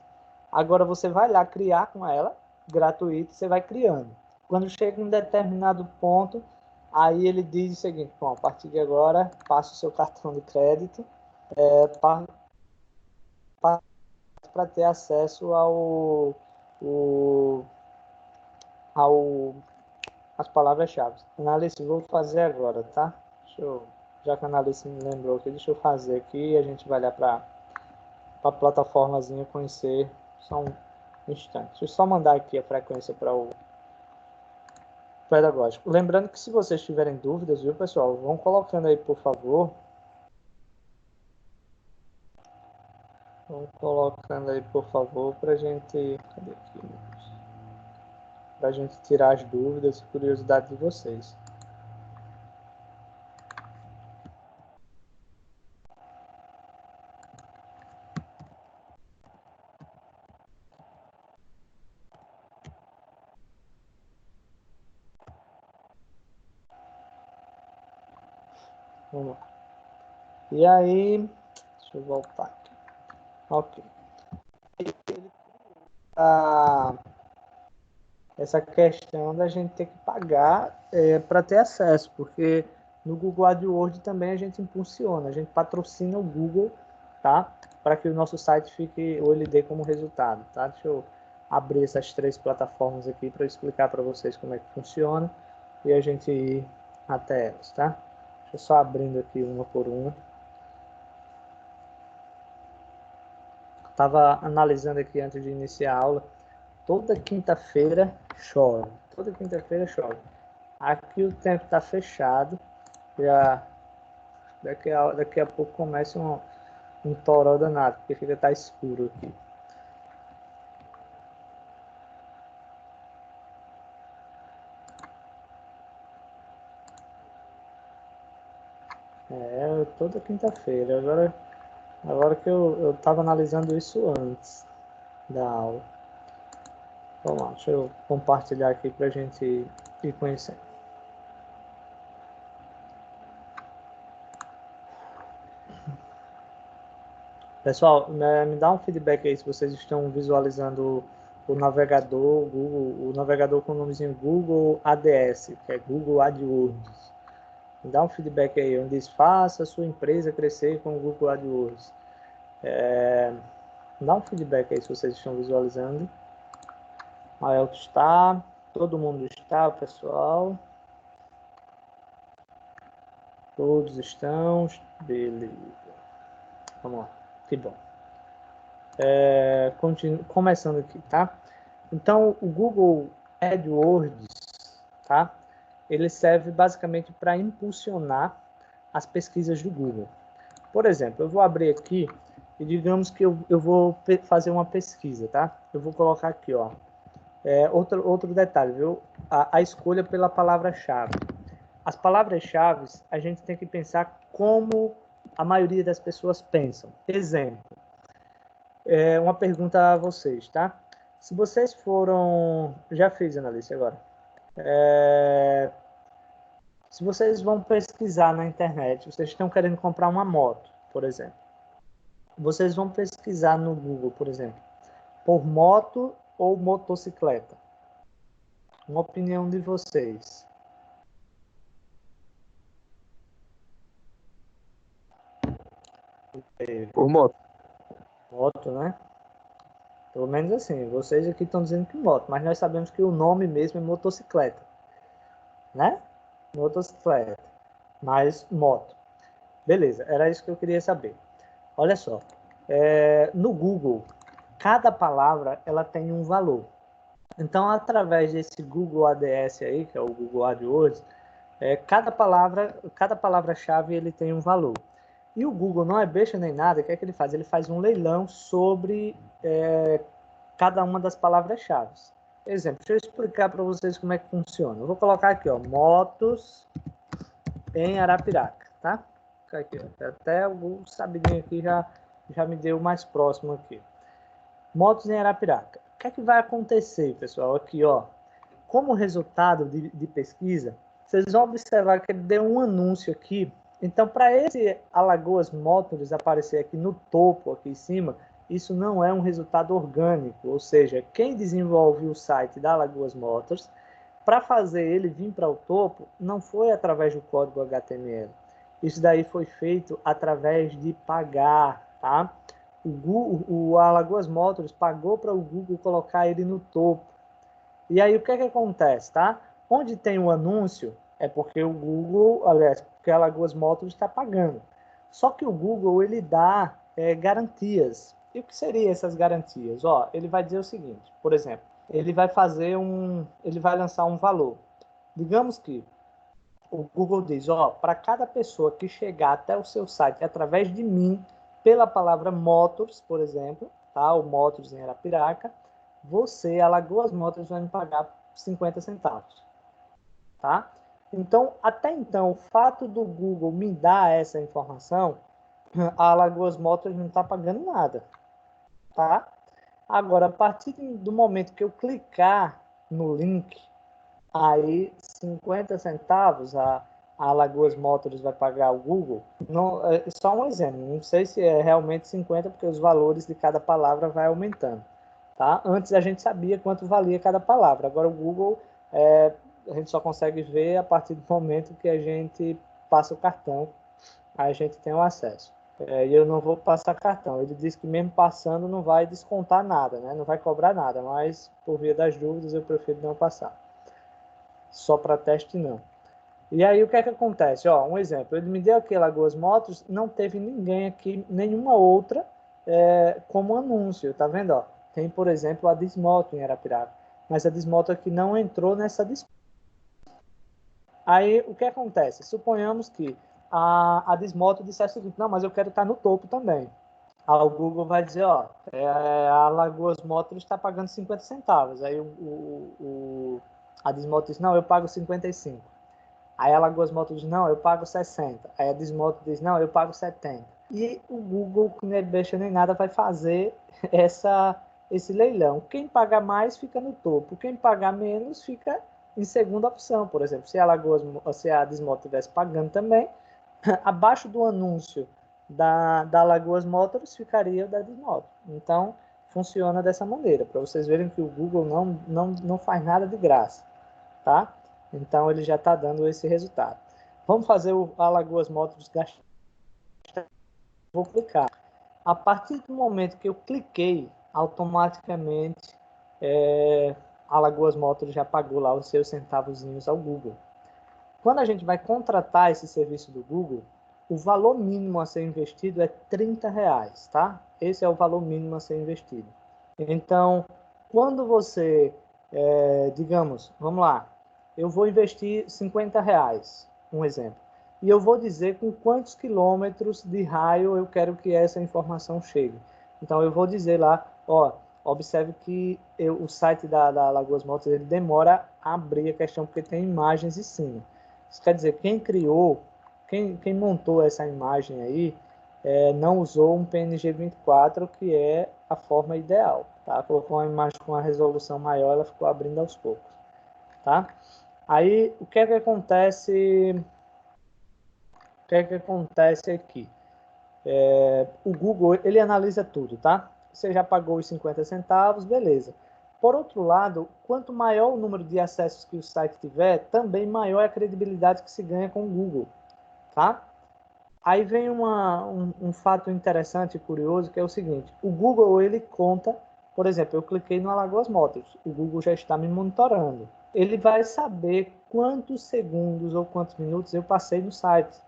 Agora você vai lá criar com ela, gratuito, você vai criando. Quando chega em um determinado ponto, aí ele diz o seguinte, bom, a partir de agora, passa o seu cartão de crédito para ter acesso as palavras-chave. Análise, vou fazer agora, tá? Já que a Análise me lembrou aqui, deixa eu fazer aqui e a gente vai lá para a plataformazinha conhecer. Só um instante. Deixa eu só mandar aqui a frequência para o pedagógico. Lembrando que se vocês tiverem dúvidas, viu, pessoal, vão colocando aí, por favor. Vão colocando aí, por favor, para a gente... Cadê aqui? Para a gente tirar as dúvidas e curiosidades de vocês. Vamos lá. E aí, deixa eu voltar aqui. Ok. Essa questão da gente ter que pagar para ter acesso, porque no Google AdWords também a gente impulsiona, a gente patrocina o Google, tá? Para que o nosso site fique, ou ele dê como resultado, tá? Deixa eu abrir essas 3 plataformas aqui para explicar para vocês como é que funciona e a gente ir até elas, tá? Deixa eu só abrindo aqui uma por uma. Estava analisando aqui antes de iniciar a aula. Toda quinta-feira chove. Toda quinta-feira chove. Aqui o tempo está fechado. Já daqui a pouco começa um toró danado, porque fica tá escuro aqui. Toda quinta-feira. Agora que eu estava analisando isso antes da aula. Vamos lá, deixa eu compartilhar aqui para a gente ir conhecendo. Pessoal, me dá um feedback aí se vocês estão visualizando o navegador Google, o navegador com o nomezinho Google ADS, que é Google AdWords. Me dá um feedback aí, onde diz faça a sua empresa crescer com o Google AdWords. Me dá um feedback aí se vocês estão visualizando. A Elton está, todo mundo está, o pessoal. Todos estão, beleza. Vamos lá, que bom. Começando aqui, tá? Então, o Google AdWords, tá? Ele serve basicamente para impulsionar as pesquisas do Google. Por exemplo, eu vou abrir aqui e digamos que eu vou fazer uma pesquisa, tá? Eu vou colocar aqui, ó. Outro detalhe, viu? A escolha pela palavra-chave. As palavras-chave, a gente tem que pensar como a maioria das pessoas pensam. Exemplo, uma pergunta a vocês, tá? Se vocês foram... Já fiz, Analice, agora. Se vocês vão pesquisar na internet, vocês estão querendo comprar uma moto, por exemplo. Vocês vão pesquisar no Google, por exemplo, por moto ou motocicleta. Uma opinião de vocês. Por moto. Moto, né? Pelo menos assim, vocês aqui estão dizendo que moto, mas nós sabemos que o nome mesmo é motocicleta, né? Motocicleta, mas moto. Beleza, era isso que eu queria saber. Olha só, no Google, cada palavra ela tem um valor. Então, através desse Google ADS aí, que é o Google AdWords, cada palavra-chave ele tem um valor. E o Google não é besta nem nada, o que é que ele faz? Ele faz um leilão sobre cada uma das palavras-chave. Exemplo, deixa eu explicar para vocês como é que funciona. Eu vou colocar aqui, ó, motos em Arapiraca, tá? Aqui, ó, até o Google sabidinho aqui já me deu mais próximo aqui. Motos em Arapiraca. O que é que vai acontecer, pessoal? Aqui, ó, como resultado de pesquisa, vocês vão observar que ele deu um anúncio aqui. Então, para esse Alagoas Motors aparecer aqui no topo, aqui em cima, isso não é um resultado orgânico, ou seja, quem desenvolve o site da Alagoas Motors, para fazer ele vir para o topo, não foi através do código HTML. Isso daí foi feito através de pagar, tá? o Alagoas Motors pagou para o Google colocar ele no topo. E aí o que é que acontece, tá? Onde tem o anúncio é porque o Google, aliás, porque a Alagoas Motors está pagando. Só que o Google ele dá garantias. E o que seriam essas garantias? Ó, ele vai dizer o seguinte, por exemplo, ele vai lançar um valor. Digamos que o Google diz, ó, para cada pessoa que chegar até o seu site através de mim, pela palavra Motors, por exemplo, tá? O Motors em Arapiraca, você, Alagoas Motors, vai me pagar 50 centavos, tá? Então, até então, o fato do Google me dar essa informação, a Alagoas Motors não está pagando nada, tá? Agora, a partir do momento que eu clicar no link, aí 50 centavos a Alagoas Motors vai pagar ao Google. Não, é só um exemplo, não sei se é realmente 50, porque os valores de cada palavra vai aumentando. Tá? Antes a gente sabia quanto valia cada palavra, agora o Google a gente só consegue ver a partir do momento que a gente passa o cartão, aí a gente tem o acesso. E eu não vou passar cartão. Ele disse que mesmo passando não vai descontar nada, né? Não vai cobrar nada, mas por via das dúvidas eu prefiro não passar. Só para teste não. E aí o que é que acontece? Ó, um exemplo, ele me deu aqui Lagoas Motos, não teve ninguém aqui, nenhuma outra como anúncio, tá vendo? Ó? Tem, por exemplo, a Desmoto em Arapiraca, mas a Desmoto aqui não entrou nessa disputa. Aí o que acontece? Suponhamos que a Desmoto dissesse o seguinte, não, mas eu quero estar no topo também. Aí o Google vai dizer, ó, a Lagoas Motos está pagando 50 centavos. Aí a Desmoto diz, não, eu pago 55. Aí a Alagoas Moto diz, não, eu pago 60. Aí a Desmoto diz, não, eu pago 70. E o Google, que não é besta nem nada, vai fazer esse leilão. Quem pagar mais fica no topo. Quem pagar menos fica em segunda opção. Por exemplo, se a Desmoto estivesse pagando também, abaixo do anúncio da Alagoas Motors ficaria o da Desmoto. Então, funciona dessa maneira, para vocês verem que o Google não faz nada de graça, tá? Então ele já está dando esse resultado. Vamos fazer o Alagoas Motors gastar. Vou clicar. A partir do momento que eu cliquei, automaticamente Alagoas Motors já pagou lá os seus centavozinhos ao Google. Quando a gente vai contratar esse serviço do Google, o valor mínimo a ser investido é R$30, tá? Esse é o valor mínimo a ser investido. Então, quando você, digamos, vamos lá, eu vou investir R$50, um exemplo, e eu vou dizer com quantos quilômetros de raio eu quero que essa informação chegue. Então, eu vou dizer lá, ó, observe que o site da Lagoas Motos ele demora a abrir a questão porque tem imagens em cima. Isso quer dizer, quem criou, quem montou essa imagem aí, não usou um PNG 24, que é a forma ideal. Tá? Colocou uma imagem com uma resolução maior, ela ficou abrindo aos poucos. Tá? Aí, o que é que acontece? O que é que acontece aqui? O Google, ele analisa tudo, tá? Você já pagou os 50 centavos, beleza. Por outro lado, quanto maior o número de acessos que o site tiver, também maior é a credibilidade que se ganha com o Google, tá? Aí vem um fato interessante e curioso, que é o seguinte, o Google, ele conta, por exemplo, eu cliquei no Alagoas Motors, o Google já está me monitorando. Ele vai saber quantos segundos ou quantos minutos eu passei no site.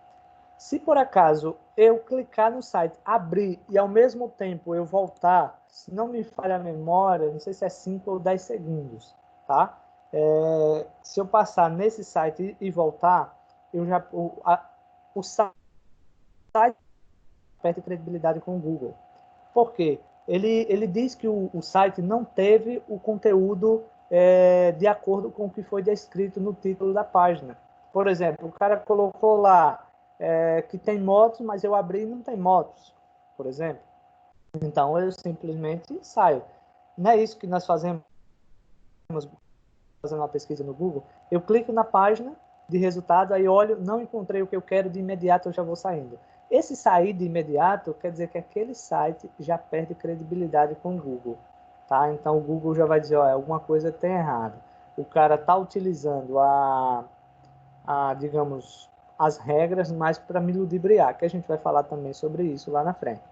Se por acaso eu clicar no site, abrir e ao mesmo tempo eu voltar, se não me falha a memória, não sei se é 5 ou 10 segundos, tá? Se eu passar nesse site e voltar, o site perde credibilidade com o Google. Por quê? Ele diz que o site não teve o conteúdo de acordo com o que foi descrito no título da página. Por exemplo, o cara colocou lá que tem motos, mas eu abri e não tem motos, por exemplo. Então eu simplesmente saio. Não é isso que nós fazemos fazendo uma pesquisa no Google. Eu clico na página de resultado, aí olho, não encontrei o que eu quero, de imediato eu já vou saindo. Esse sair de imediato quer dizer que aquele site já perde credibilidade com o Google. Tá? Então o Google já vai dizer, ó, alguma coisa tem errado. O cara está utilizando digamos, as regras mais para me ludibriar, que a gente vai falar também sobre isso lá na frente.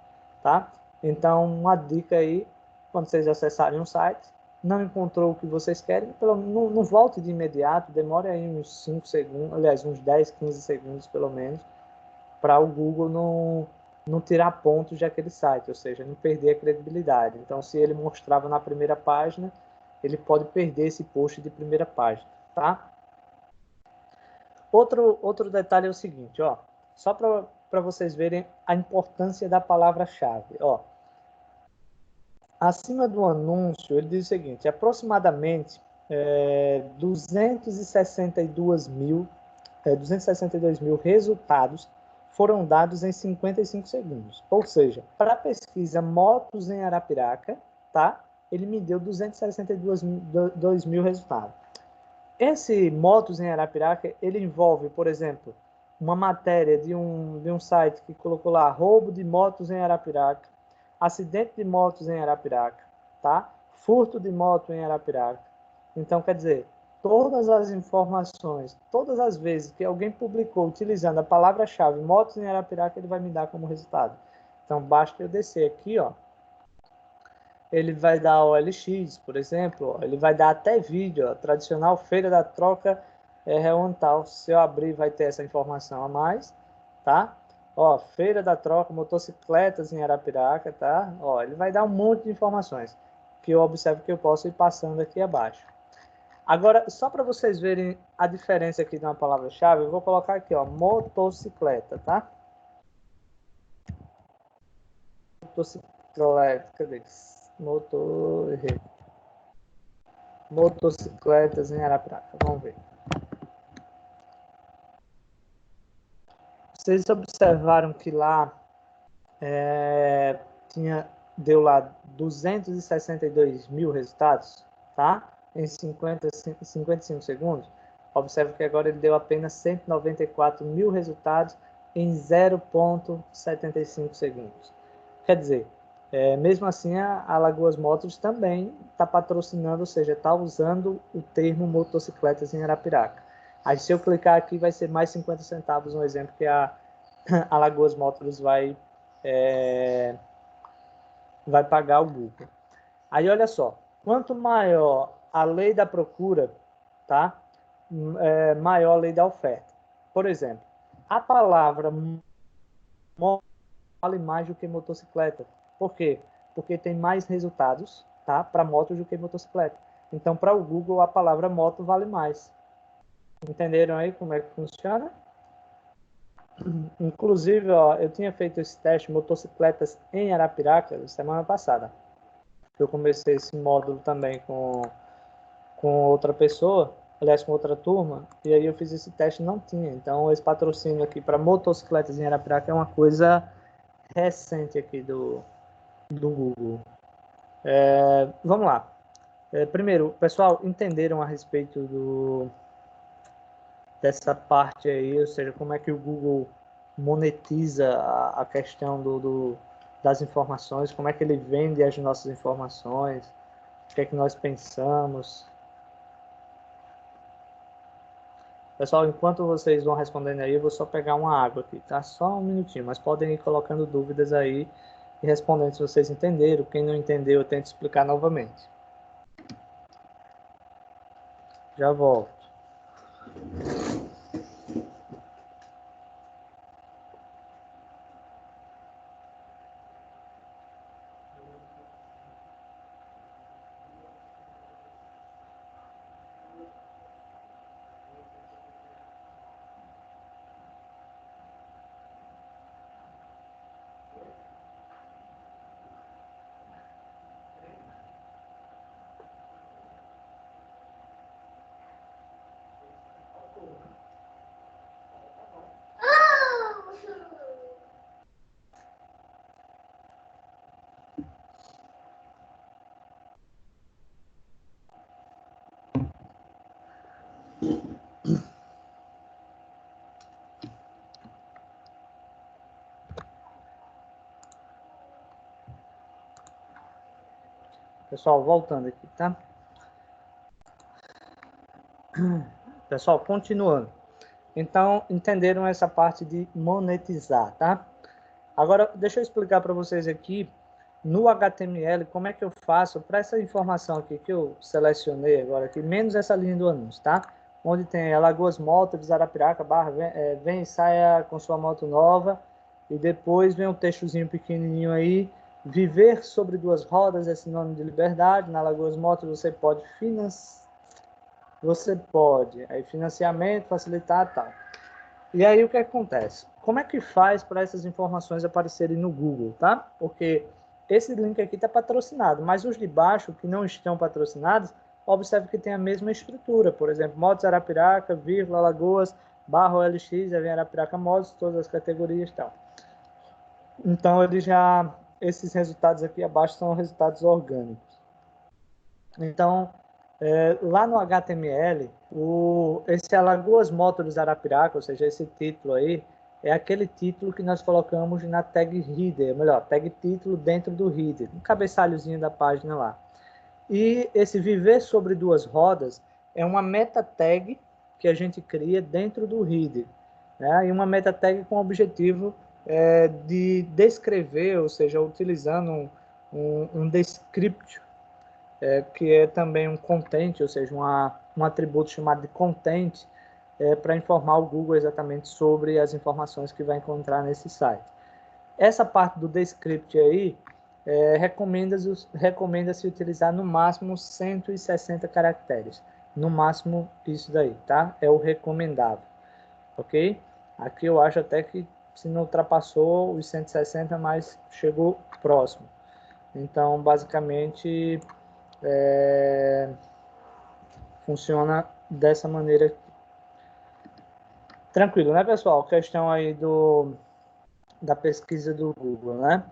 Tá? Então, uma dica aí, quando vocês acessarem um site, não encontrou o que vocês querem, não volte de imediato, demore aí uns 5 segundos, aliás, uns 10, 15 segundos pelo menos, para o Google não tirar pontos daquele site, ou seja, não perder a credibilidade. Então, se ele mostrava na primeira página, ele pode perder esse post de primeira página, tá? Outro detalhe é o seguinte, ó, só para vocês verem a importância da palavra-chave, ó. Acima do anúncio, ele diz o seguinte, aproximadamente 262 mil resultados foram dados em 55 segundos. Ou seja, para a pesquisa Motos em Arapiraca, tá? Ele me deu 262 mil resultados. Esse Motos em Arapiraca, ele envolve, por exemplo, uma matéria de um site que colocou lá roubo de motos em Arapiraca, acidente de motos em Arapiraca, tá? Furto de moto em Arapiraca. Então, quer dizer, todas as informações, todas as vezes que alguém publicou utilizando a palavra-chave motos em Arapiraca, ele vai me dar como resultado. Então, basta eu descer aqui, ó, ele vai dar OLX, por exemplo, ó, ele vai dar até vídeo, ó, tradicional feira da troca tal. Se eu abrir, vai ter essa informação a mais, tá? Ó, feira da troca, motocicletas em Arapiraca, tá? Ó, ele vai dar um monte de informações que eu observo que eu posso ir passando aqui abaixo. Agora, só para vocês verem a diferença aqui de uma palavra-chave, eu vou colocar aqui, ó, motocicleta, tá? Motocicleta, cadê? Motocicletas em Arapiraca. Vamos ver. Vocês observaram que lá deu lá 262 mil resultados, tá? Em 55 segundos. Observe que agora ele deu apenas 194 mil resultados em 0,75 segundos. Quer dizer, mesmo assim, a Lagoas Motos também está patrocinando, ou seja, está usando o termo motocicletas em Arapiraca. Aí, se eu clicar aqui, vai ser mais 50 centavos, um exemplo que a Lagoas Motos vai pagar ao Google. Aí, olha só, quanto maior a lei da procura, tá? Maior a lei da oferta. Por exemplo, a palavra vale mais do que motocicleta. Por quê? Porque tem mais resultados, tá, para motos do que motocicleta. Então, para o Google, a palavra moto vale mais. Entenderam aí como é que funciona? Inclusive, ó, eu tinha feito esse teste motocicletas em Arapiraca semana passada. Eu comecei esse módulo também com outra pessoa, aliás, com outra turma, e aí eu fiz esse teste e não tinha. Então, esse patrocínio aqui para motocicletas em Arapiraca é uma coisa recente aqui do Google. Vamos lá. Primeiro, pessoal, entenderam a respeito dessa parte aí, ou seja, como é que o Google monetiza a questão das informações, como é que ele vende as nossas informações, o que é que nós pensamos. Pessoal, enquanto vocês vão respondendo aí, eu vou só pegar uma água aqui, tá? Só um minutinho, mas podem ir colocando dúvidas aí e respondendo se vocês entenderam. Quem não entendeu, eu tento explicar novamente. Já volto. Pessoal, voltando aqui, tá? Pessoal, continuando. Então, entenderam essa parte de monetizar, tá? Agora, deixa eu explicar para vocês aqui no HTML, como é que eu faço para essa informação aqui que eu selecionei agora aqui, menos essa linha do anúncio, tá? Onde tem Alagoas Motors, Arapiraca, barra, vem e saia com sua moto nova, e depois vem um textozinho pequenininho aí, viver sobre duas rodas é sinônimo de liberdade, na Alagoas Motors você pode aí financiamento, facilitar, tal. E aí o que acontece? Como é que faz para essas informações aparecerem no Google, tá? Porque esse link aqui está patrocinado, mas os de baixo que não estão patrocinados, observe que tem a mesma estrutura. Por exemplo, Motos Arapiraca, vírgula, Alagoas, barra OLX, aí vem Arapiraca Motos, todas as categorias e tal. Então, esses resultados aqui abaixo são resultados orgânicos. Então, lá no HTML, esse Alagoas Motors Arapiraca, ou seja, esse título aí, é aquele título que nós colocamos na tag header, melhor, tag título dentro do header, no cabeçalhozinho da página lá. E esse viver sobre duas rodas é uma meta tag que a gente cria dentro do header, né? E uma meta tag com o objetivo de descrever, ou seja, utilizando um description, que é também um content, ou seja, um atributo chamado de content, para informar o Google exatamente sobre as informações que vai encontrar nesse site. Essa parte do descript aí, recomenda-se utilizar no máximo 160 caracteres. No máximo isso daí, tá? É o recomendável, ok? Aqui eu acho até que se não ultrapassou os 160, mas chegou próximo. Então, basicamente, funciona dessa maneira. Tranquilo, né, pessoal? Questão aí da pesquisa do Google, né?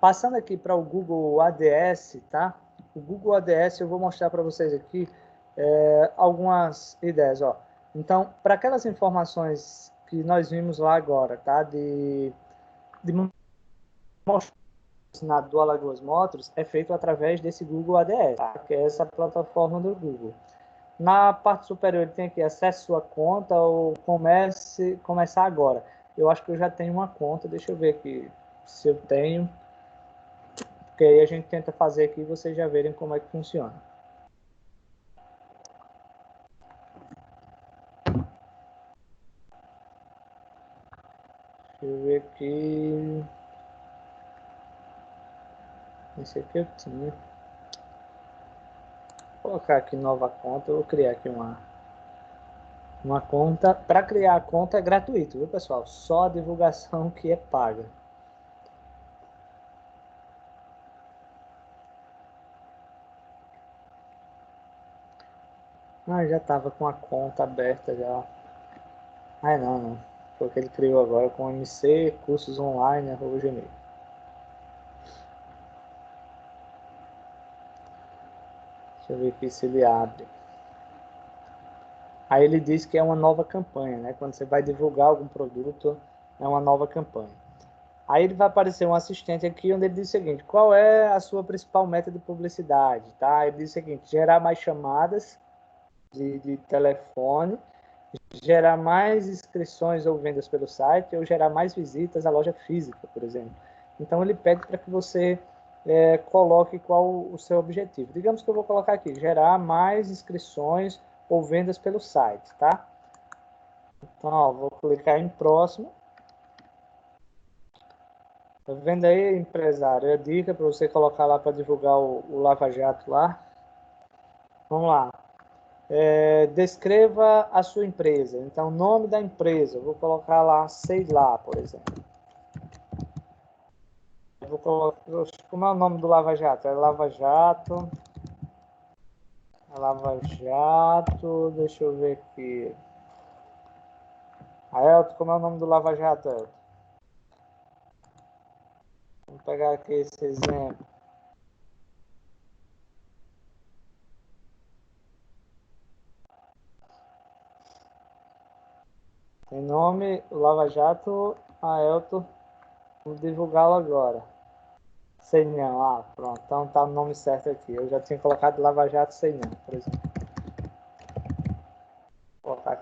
Passando aqui para o Google ADS, tá? O Google ADS eu vou mostrar para vocês aqui algumas ideias, ó. Então, para aquelas informações que nós vimos lá agora, tá? De mostrar do Alagoas Motors, é feito através desse Google ADS, tá? Que é essa plataforma do Google. Na parte superior ele tem aqui, acesse sua conta ou começar agora. Eu acho que eu já tenho uma conta, deixa eu ver aqui se eu tenho, porque aí a gente tenta fazer aqui e vocês já verem como é que funciona. Deixa eu ver aqui. Esse aqui eu tinha. Vou colocar aqui nova conta, eu vou criar aqui uma conta. Para criar a conta é gratuito, viu, pessoal? Só a divulgação que é paga. Ah, já estava com a conta aberta já. Ah, não. Foi o que ele criou agora com MC, cursos online, @gmail. Deixa eu ver aqui se ele abre. Aí ele diz que é uma nova campanha, né? Quando você vai divulgar algum produto, é uma nova campanha. Aí ele vai aparecer um assistente aqui onde ele diz o seguinte: qual é a sua principal meta de publicidade, tá? Ele diz o seguinte: gerar mais chamadas de telefone, gerar mais inscrições ou vendas pelo site, ou gerar mais visitas à loja física, por exemplo. Então ele pede para que você coloque qual o seu objetivo. Digamos que eu vou colocar aqui: gerar mais inscrições ou vendas pelo site, tá? Então, ó, vou clicar em próximo. Tá vendo aí, empresário? É dica para você colocar lá para divulgar o Lava Jato lá. Vamos lá. Descreva a sua empresa. Então, nome da empresa. Eu vou colocar lá, sei lá, por exemplo. Eu vou colocar, como é o nome do Lava Jato? É Lava Jato. Lava Jato. Deixa eu ver aqui. Aelton, como é o nome do Lava Jato, Aelton? Vamos pegar aqui esse exemplo. Tem nome, Lava Jato, Aelton. Vamos divulgá-lo agora. Sei não, pronto, então tá o nome certo aqui. Eu já tinha colocado Lava Jato Sei não, por exemplo. Vou colocar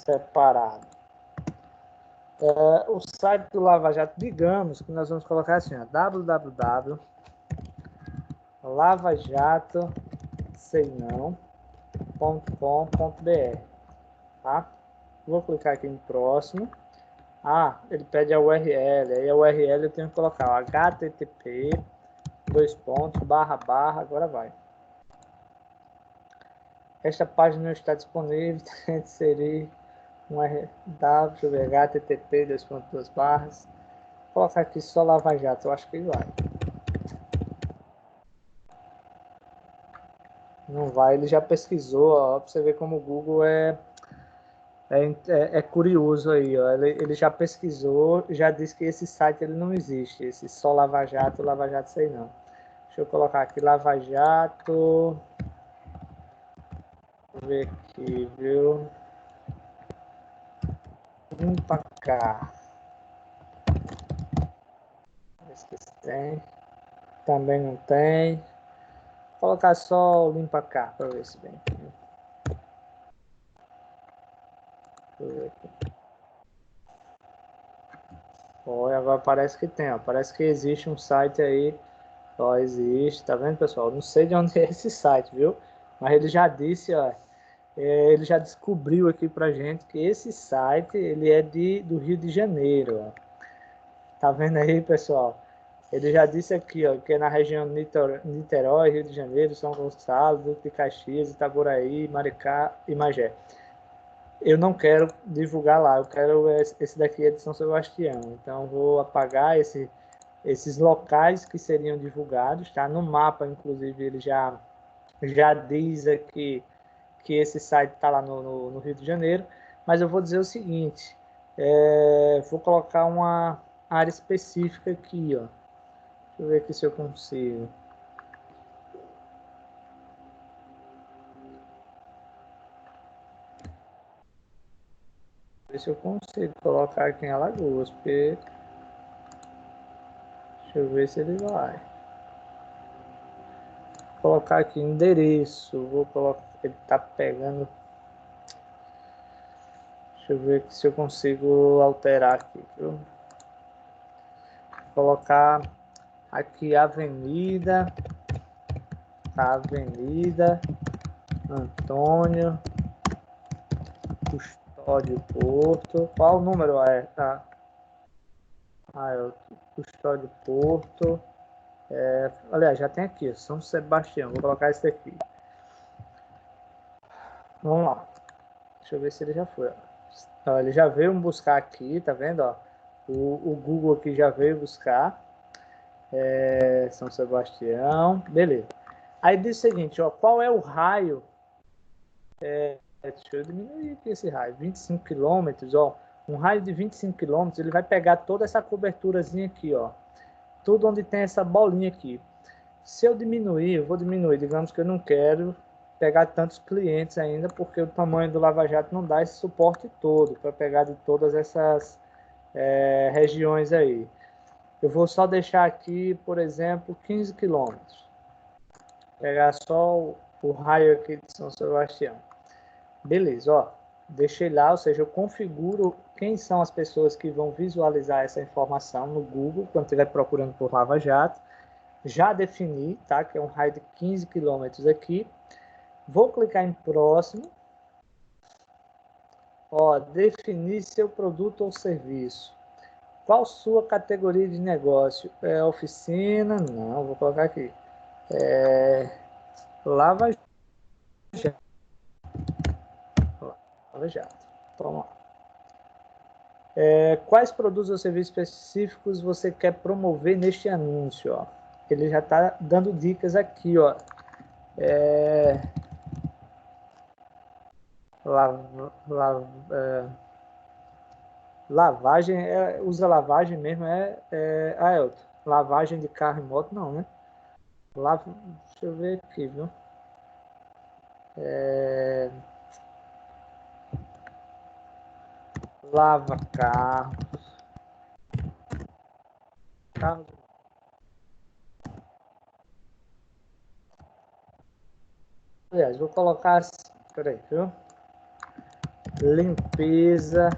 separado. O site do Lava Jato, digamos que nós vamos colocar assim, ó, www. lavajato, sei não.com.br, tá? Vou clicar aqui em próximo. Ah, ele pede a URL, aí a URL eu tenho que colocar o http, agora vai. Esta página não está disponível, tente inserir um RW, deixa eu ver, http, barras. Vou colocar aqui só Lava Jato, eu acho que vai. Não vai, ele já pesquisou, ó, pra você ver como o Google é curioso aí, ó. Ele já pesquisou, já disse que esse site ele não existe, esse só Lava Jato sei não. Deixa eu colocar aqui Lava Jato. Vou ver aqui, viu? Limpa cá. Esse que tem. Também não tem. Vou colocar só o limpa cá para ver se vem. Olha, agora parece que tem, ó. Parece que existe um site aí. Ó, existe, tá vendo, pessoal? Não sei de onde é esse site, viu? Mas ele já disse, ó. Ele já descobriu aqui pra gente que esse site, ele é do Rio de Janeiro, ó. Tá vendo aí, pessoal? Ele já disse aqui, ó, que é na região de Niterói, Rio de Janeiro, São Gonçalo, Duque de Caxias, Itaboraí, Maricá e Magé. Eu não quero divulgar lá, eu quero esse daqui é de São Sebastião. Então, vou apagar esses locais que seriam divulgados, tá? No mapa, inclusive, ele já diz aqui que esse site está lá no Rio de Janeiro, mas eu vou dizer o seguinte, vou colocar uma área específica aqui, ó. Deixa eu ver aqui se eu consigo. Ver se eu consigo colocar aqui em Alagoas, porque... Deixa eu ver se ele vai. Vou colocar aqui endereço, vou colocar... Ele tá pegando... Deixa eu ver se eu consigo alterar aqui, viu? Vou colocar aqui Avenida Antônio Custódio Porto. Qual o número é? Tá. É o Custódio Porto. Aliás, já tem aqui, São Sebastião. Vou colocar esse aqui. Vamos lá. Deixa eu ver se ele já foi. Ó, ele já veio buscar aqui, tá vendo? Ó? O Google aqui já veio buscar. São Sebastião. Beleza. Aí diz o seguinte, ó, qual é o raio? Deixa eu diminuir aqui esse raio. 25 quilômetros, ó. Um raio de 25 quilômetros, ele vai pegar toda essa coberturazinha aqui, ó. Tudo onde tem essa bolinha aqui. Se eu diminuir, eu vou diminuir. Digamos que eu não quero pegar tantos clientes ainda, porque o tamanho do Lava Jato não dá esse suporte todo para pegar de todas essas regiões aí. Eu vou só deixar aqui, por exemplo, 15 quilômetros. Pegar só o raio aqui de São Sebastião. Beleza, ó. Deixei lá, ou seja, eu configuro quem são as pessoas que vão visualizar essa informação no Google, quando estiver procurando por Lava Jato. Já defini, tá? Que é um raio de 15 quilômetros aqui. Vou clicar em próximo. Ó, definir seu produto ou serviço. Qual sua categoria de negócio? Oficina? Não, vou colocar aqui. Lava Jato. Lava Jato. Toma lá. Quais produtos ou serviços específicos você quer promover neste anúncio? Ó? Ele já está dando dicas aqui. Ó. Lavagem, usa lavagem mesmo, Elton. Lavagem de carro e moto, não, né? Deixa eu ver aqui, viu? Lava carros. Aliás, vou colocar, peraí, viu? Limpeza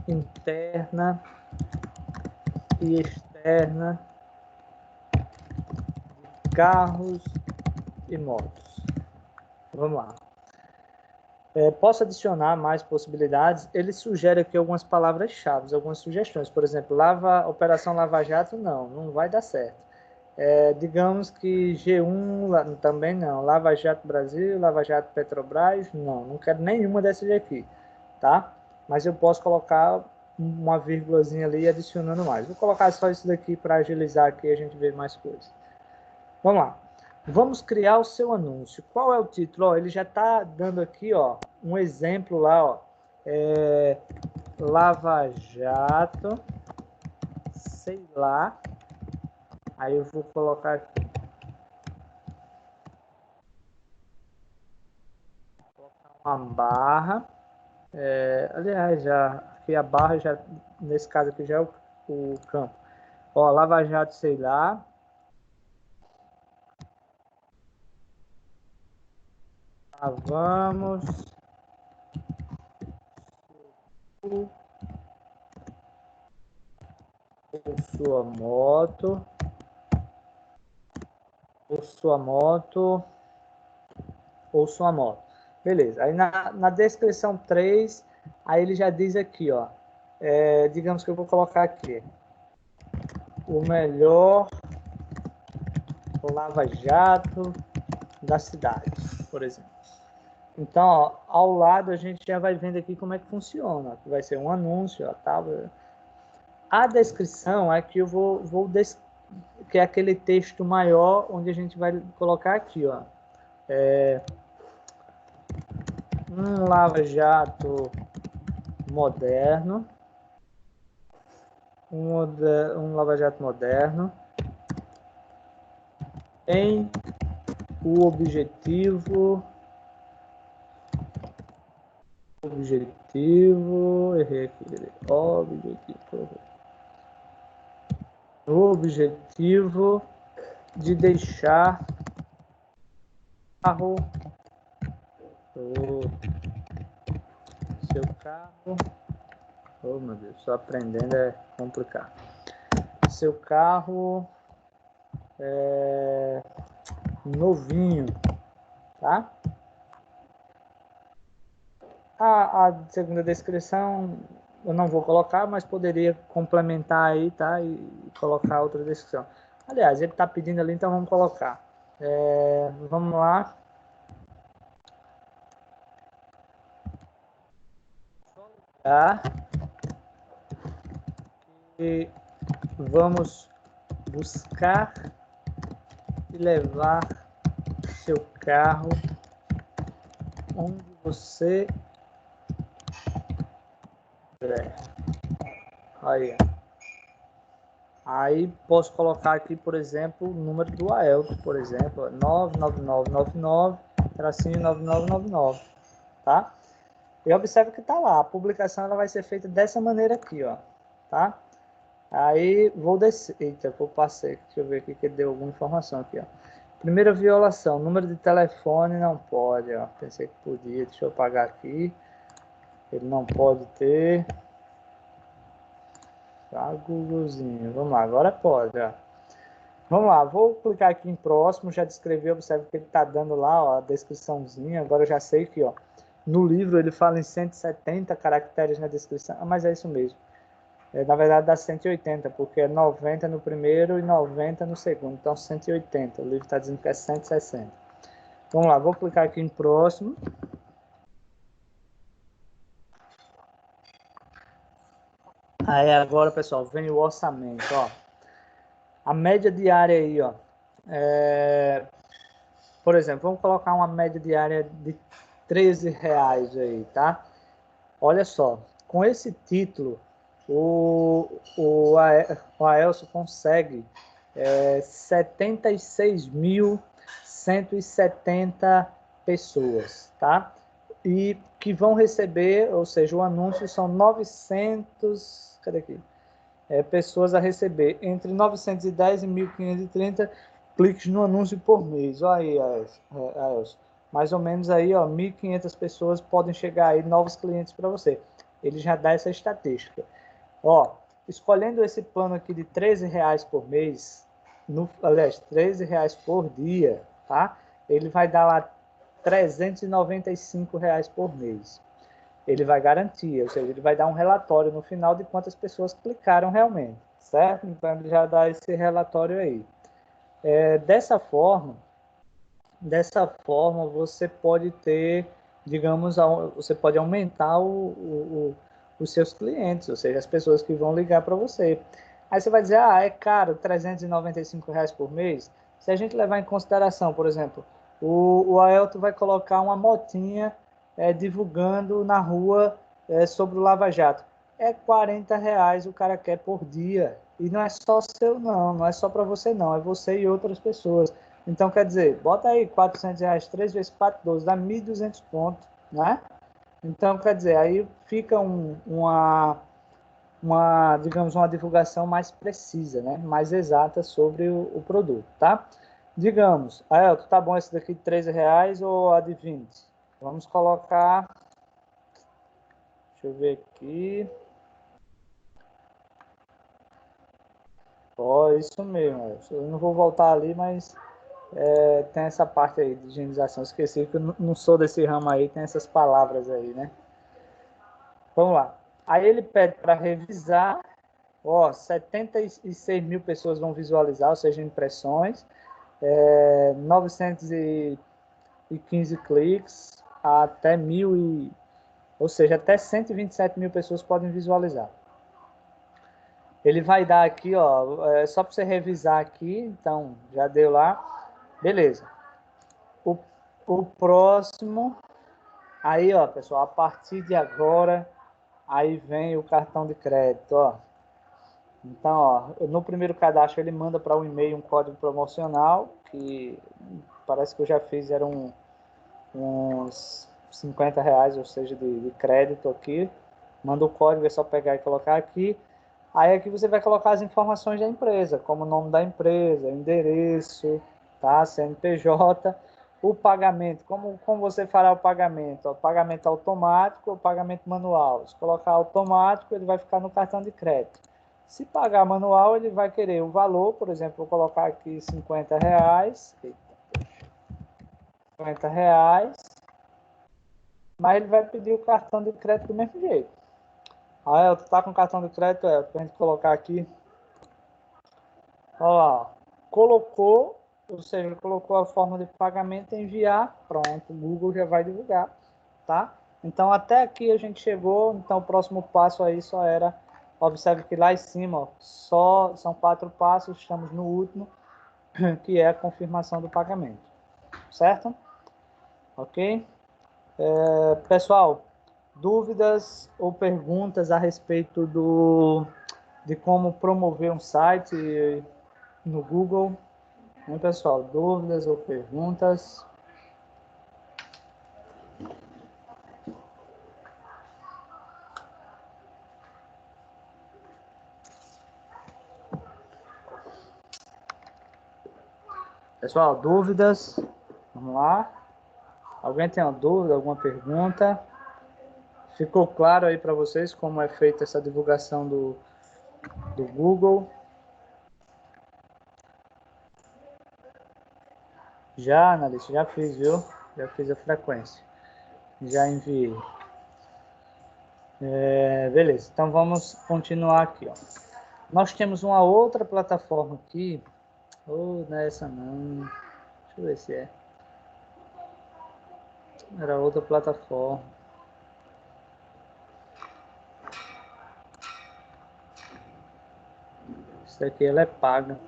interna e externa carros e motos. Vamos lá. Posso adicionar mais possibilidades. Ele sugere aqui algumas palavras-chave, algumas sugestões. Por exemplo, Operação Lava Jato, não vai dar certo. Digamos que G1 também não. Lava Jato Brasil, Lava Jato Petrobras, não quero nenhuma dessas aqui, tá? Mas eu posso colocar uma vírgulazinha ali adicionando mais. Vou colocar só isso daqui para agilizar aqui e a gente ver mais coisas. Vamos lá. Vamos criar o seu anúncio. Qual é o título? Ele já está dando aqui um exemplo lá. Lava Jato, sei lá. Aí eu vou colocar aqui. Vou colocar uma barra. Aliás, aqui a barra, nesse caso aqui já é o campo. Lava Jato, sei lá. Vamos ou sua moto, ou sua moto. Beleza. Aí na descrição 3, aí ele já diz aqui, digamos que eu vou colocar aqui o melhor lava-jato da cidade, por exemplo. Então, ao lado a gente já vai vendo aqui como é que funciona. Vai ser um anúncio, tá? A descrição é que eu que é aquele texto maior onde a gente vai colocar aqui, um lava-jato moderno, um lava-jato moderno tem o objetivo, errei aqui, objetivo de deixar seu carro, oh meu Deus, só aprendendo é complicado, seu carro novinho, tá? A segunda descrição eu não vou colocar, mas poderia complementar aí, tá? E colocar outra descrição. Aliás, ele está pedindo ali, então vamos colocar. Vamos lá. E vamos buscar e levar seu carro onde você quiser. Aí posso colocar aqui, por exemplo, o número do Aelto, por exemplo, 99999-9999, tá? E observe que tá lá, a publicação ela vai ser feita dessa maneira aqui, tá? Aí vou descer, eita, eu passei, deixa eu ver aqui que ele deu alguma informação aqui, Primeira violação, número de telefone não pode, pensei que podia, deixa eu apagar aqui, ele não pode ter, tá, Googlezinho, vamos lá, agora pode, Vamos lá, vou clicar aqui em próximo, já descrevi, observe que ele está dando lá a descriçãozinha, agora eu já sei que no livro ele fala em 170 caracteres na descrição, mas é isso mesmo. Na verdade dá 180, porque é 90 no primeiro e 90 no segundo, então 180, o livro está dizendo que é 160. Vamos lá, vou clicar aqui em próximo. Aí agora, pessoal, vem o orçamento, A média diária aí, por exemplo, vamos colocar uma média diária de R$13 aí, tá? Olha só, com esse título, o Aelso consegue 76.170 pessoas, tá? E que vão receber, ou seja, o anúncio são 900, cadê aqui? Pessoas a receber entre 910 e 1.530 cliques no anúncio por mês. Olha aí, Aelso. Mais ou menos aí, 1.500 pessoas podem chegar aí, novos clientes para você. Ele já dá essa estatística. Escolhendo esse plano aqui de R$13 por mês, aliás, R$ 13 por dia, tá? Ele vai dar lá R$ 395 por mês. Ele vai garantir, ou seja, ele vai dar um relatório no final de quantas pessoas clicaram realmente, certo? Então ele já dá esse relatório aí. Dessa forma você pode ter, digamos, você pode aumentar os seus clientes, ou seja, as pessoas que vão ligar para você. Aí você vai dizer, é caro, R$ 395 por mês. Se a gente levar em consideração, por exemplo, o Aelton vai colocar uma motinha divulgando na rua sobre o Lava Jato. R$ 40 o cara quer por dia. E não é só seu, não é só para você, não, é você e outras pessoas. Então, quer dizer, bota aí R$ 400, 3 vezes 4, 12, dá 1.200 pontos, né? Então, quer dizer, aí fica digamos, uma divulgação mais precisa, né? Mais exata sobre o produto, tá? Digamos, Aelton, tá bom esse daqui de R$ 13 ou a de 20? Vamos colocar, deixa eu ver aqui. Isso mesmo, Aelton. Eu não vou voltar ali, mas tem essa parte aí de higienização. Esqueci que eu não sou desse ramo aí, tem essas palavras aí, né? Vamos lá. Aí ele pede para revisar. 76 mil pessoas vão visualizar, ou seja, impressões. 915 cliques, até ou seja, até 127 mil pessoas podem visualizar. Ele vai dar aqui, só para você revisar aqui, então, já deu lá. Beleza. O próximo, aí, pessoal, a partir de agora, aí vem o cartão de crédito, Então, no primeiro cadastro ele manda para o e-mail um código promocional, que parece que eu já fiz, eram uns R$ 50, ou seja, de crédito aqui. Manda o código, é só pegar e colocar aqui. Aí aqui você vai colocar as informações da empresa, como o nome da empresa, endereço, tá? CNPJ, o pagamento, como você fará o pagamento? Pagamento automático ou pagamento manual? Se colocar automático, ele vai ficar no cartão de crédito. Se pagar manual, ele vai querer o valor, por exemplo, vou colocar aqui R$ 50, R$ 50, mas ele vai pedir o cartão de crédito do mesmo jeito. Aí, tu tá com cartão de crédito, pra gente colocar aqui. Olha lá, colocou, ou seja, colocou a forma de pagamento e enviar, pronto, o Google já vai divulgar, tá? Então, até aqui a gente chegou, então o próximo passo aí só era, observe que lá em cima, só são 4 passos, estamos no último, que é a confirmação do pagamento, certo? Ok? Pessoal, dúvidas ou perguntas a respeito de como promover um site no Google? Pessoal, dúvidas ou perguntas? Pessoal, dúvidas? Vamos lá. Alguém tem uma dúvida, alguma pergunta? Ficou claro aí para vocês como é feita essa divulgação do Google? Já, analista, já fiz, viu? Já fiz a frequência. Já enviei. Beleza, então vamos continuar aqui, Nós temos uma outra plataforma aqui. Não é essa não. Deixa eu ver se é. Era outra plataforma. Isso aqui ela é paga.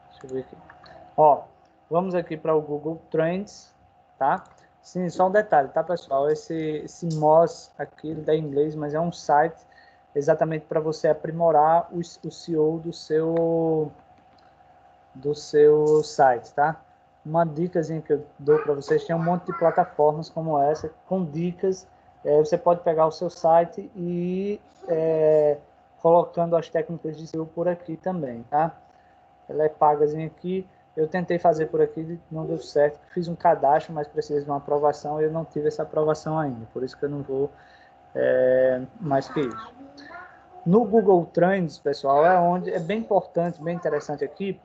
Deixa eu ver aqui. Vamos aqui para o Google Trends, tá? Sim, só um detalhe, tá, pessoal? Esse Moz aqui, ele dá em inglês, mas é um site exatamente para você aprimorar o SEO do seu site, tá? Uma dicasinha que eu dou para vocês, tem um monte de plataformas como essa, com dicas. Você pode pegar o seu site e colocando as técnicas de SEO por aqui também, tá? Ela é pagazinha aqui. Eu tentei fazer por aqui, não deu certo. Fiz um cadastro, mas preciso de uma aprovação e eu não tive essa aprovação ainda. Por isso que eu não vou mais que isso. No Google Trends, pessoal, é onde é bem importante, bem interessante aqui,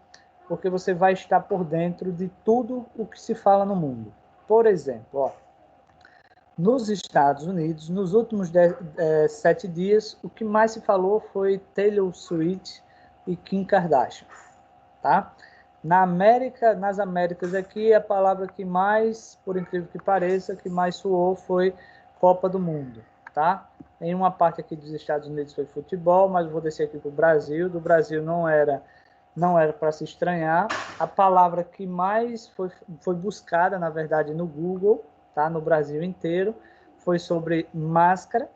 porque você vai estar por dentro de tudo o que se fala no mundo. Por exemplo, ó, nos Estados Unidos, nos últimos 7 dias, o que mais se falou foi Taylor Swift e Kim Kardashian, tá? Nas Américas aqui, a palavra que mais, por incrível que pareça, que mais soou foi Copa do Mundo, tá? Em uma parte aqui dos Estados Unidos foi futebol, mas eu vou descer aqui para o Brasil. Do Brasil não era para se estranhar. A palavra que mais foi buscada, na verdade, no Google, tá? No Brasil inteiro, foi sobre máscara,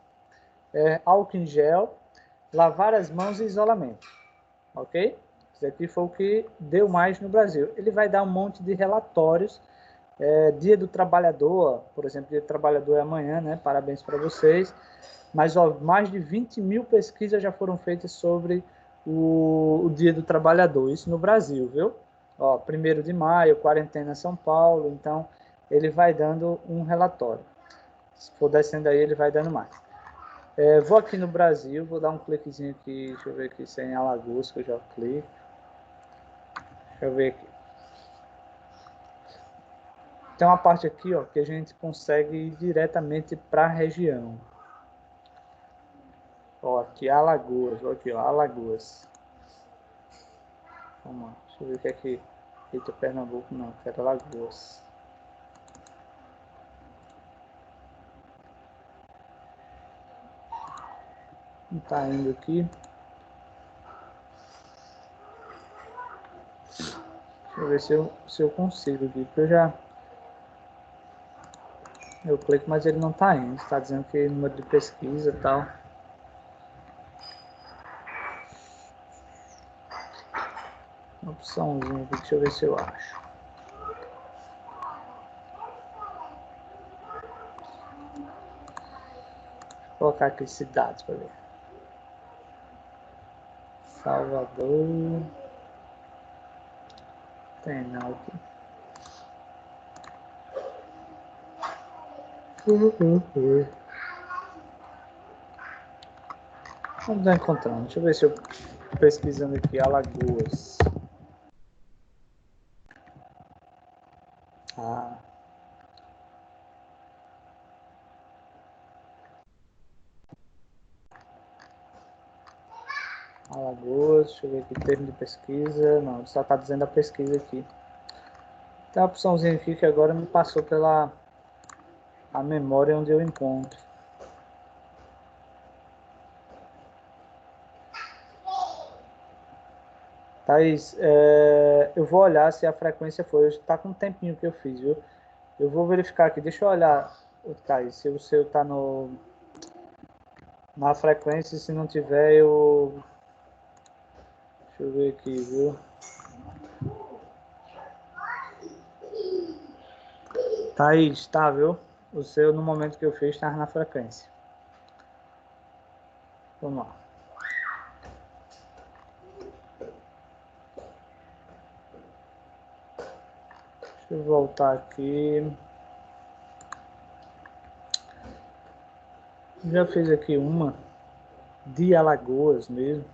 álcool em gel, lavar as mãos e isolamento, ok? Isso aqui foi o que deu mais no Brasil. Ele vai dar um monte de relatórios. Dia do Trabalhador, por exemplo, Dia do Trabalhador é amanhã, né? Parabéns para vocês. Mas ó, mais de 20 mil pesquisas já foram feitas sobre o Dia do Trabalhador, isso no Brasil, viu? Ó, 1º de maio, quarentena São Paulo, então ele vai dando um relatório. Se for descendo aí, ele vai dando mais. Vou aqui no Brasil, vou dar um cliquezinho aqui, deixa eu ver aqui se é em Alagoas, que eu já clico. Deixa eu ver aqui. Tem uma parte aqui, ó, que a gente consegue ir diretamente para a região. Ó, aqui Alagoas, ó, aqui, ó, Alagoas. Vamos lá, deixa eu ver o que é que... Eita, Pernambuco não, quero Alagoas. Não tá indo aqui. Deixa eu ver se eu consigo aqui, porque eu clico, mas ele não tá indo. Está dizendo que número de pesquisa e tal. Uma opçãozinha aqui, deixa eu ver se eu acho. Vou colocar aqui cidades para ver. Salvador. Tem não aqui. Vamos estar encontrando. Deixa eu ver se eu pesquisando aqui Alagoas. Ah. Alagoas, deixa eu ver aqui, termo de pesquisa. Não, só está dizendo a pesquisa aqui. Tem uma opçãozinha aqui que agora me passou pela a memória onde eu encontro. Thaís, eu vou olhar se a frequência foi. Está com um tempinho que eu fiz, viu? Eu vou verificar aqui. Deixa eu olhar, Thaís, se o seu está na frequência. Se não tiver, eu... Deixa eu ver aqui, viu? Thaís, tá, viu? O seu, no momento que eu fiz, estava na frequência. Vamos lá. Deixa eu voltar aqui. Já fiz aqui uma de Alagoas mesmo.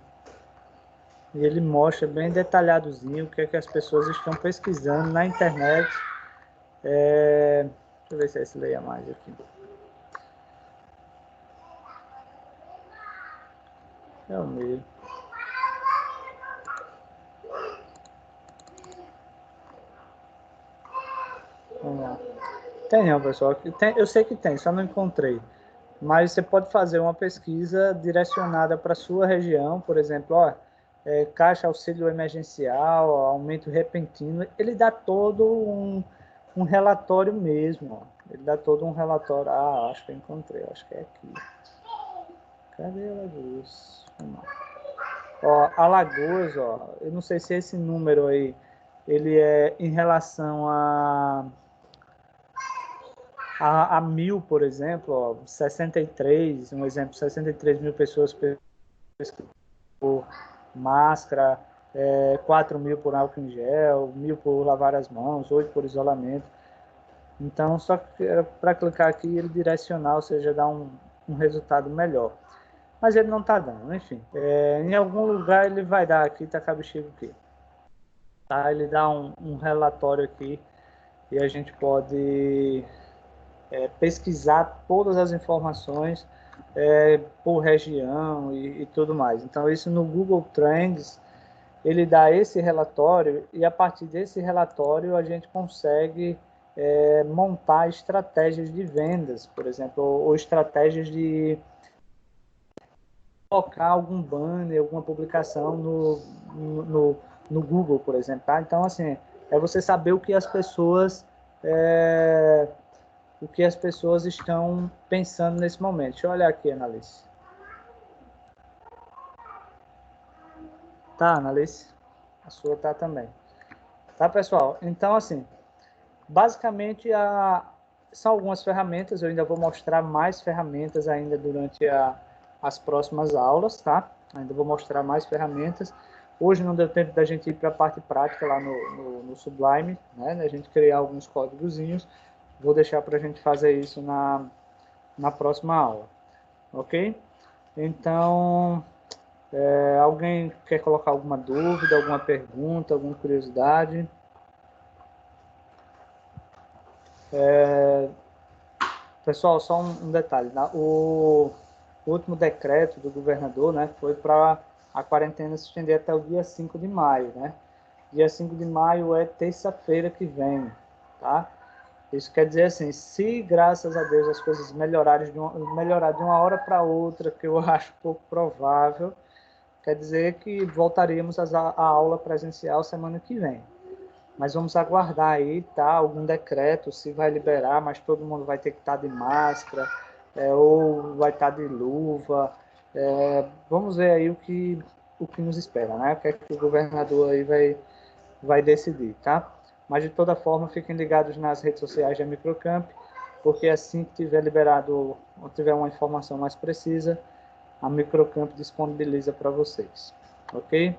E ele mostra bem detalhadozinho o que é que as pessoas estão pesquisando na internet. Deixa eu ver se esse leia mais aqui. É o mesmo. Vamos lá. Tem não, pessoal. Eu sei que tem, só não encontrei. Mas você pode fazer uma pesquisa direcionada para a sua região, por exemplo, ó, Caixa Auxílio Emergencial, aumento repentino, ele dá todo um relatório mesmo, ó. Ele dá todo um relatório. Ah, acho que eu encontrei, acho que é aqui. Cadê Alagoas? Vamos lá. Ó, Alagoas, ó, eu não sei se esse número aí, ele é em relação a 1.000, por exemplo, ó, 63, um exemplo, 63 mil pessoas por máscara, 4 mil por álcool em gel, 1.000 por lavar as mãos, 8 por isolamento. Então, só para clicar aqui, ele direcionar, ou seja, dar um resultado melhor. mas ele não está dando, enfim. Em algum lugar ele vai dar aqui, tacar bexiga aqui. Tá? Ele dá um relatório aqui e a gente pode pesquisar todas as informações por região e tudo mais. Então, isso no Google Trends, ele dá esse relatório e a partir desse relatório a gente consegue montar estratégias de vendas, por exemplo, ou estratégias de colocar algum banner, alguma publicação no Google, por exemplo. Tá? Então, assim, é você saber o que as pessoas estão pensando nesse momento. Deixa eu olhar aqui, Analice. Tá, Analice? A sua tá também. Tá, pessoal? Então, assim, basicamente são algumas ferramentas. Eu ainda vou mostrar mais ferramentas ainda durante as próximas aulas, tá? Ainda vou mostrar mais ferramentas. Hoje não deu tempo da gente ir para a parte prática lá no Sublime, né? Da gente criar alguns códigozinhos. Vou deixar para a gente fazer isso na próxima aula, ok? Então, alguém quer colocar alguma dúvida, alguma pergunta, alguma curiosidade? Pessoal, só um detalhe. O último decreto do governador, né, foi para a quarentena se estender até o dia 5 de maio, né? Dia 5 de maio é terça-feira que vem, tá? Isso quer dizer assim, se graças a Deus as coisas melhorar de uma hora para outra, que eu acho pouco provável, quer dizer que voltaríamos a aula presencial semana que vem. Mas vamos aguardar aí, tá? Algum decreto, se vai liberar, mas todo mundo vai ter que estar de máscara, ou vai estar de luva. Vamos ver aí o que nos espera, né? O que é que o governador aí vai decidir, tá? Mas de toda forma, fiquem ligados nas redes sociais da Microcamp, porque assim que tiver liberado ou tiver uma informação mais precisa, a Microcamp disponibiliza para vocês, ok?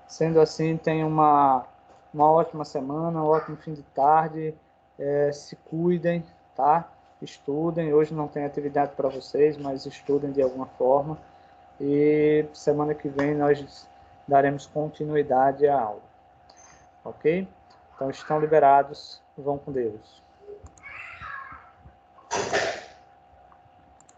Sendo assim, tenham uma ótima semana, um ótimo fim de tarde, se cuidem, tá? Estudem, hoje não tem atividade para vocês, mas estudem de alguma forma e semana que vem nós daremos continuidade à aula, ok? Então estão liberados, vão com Deus.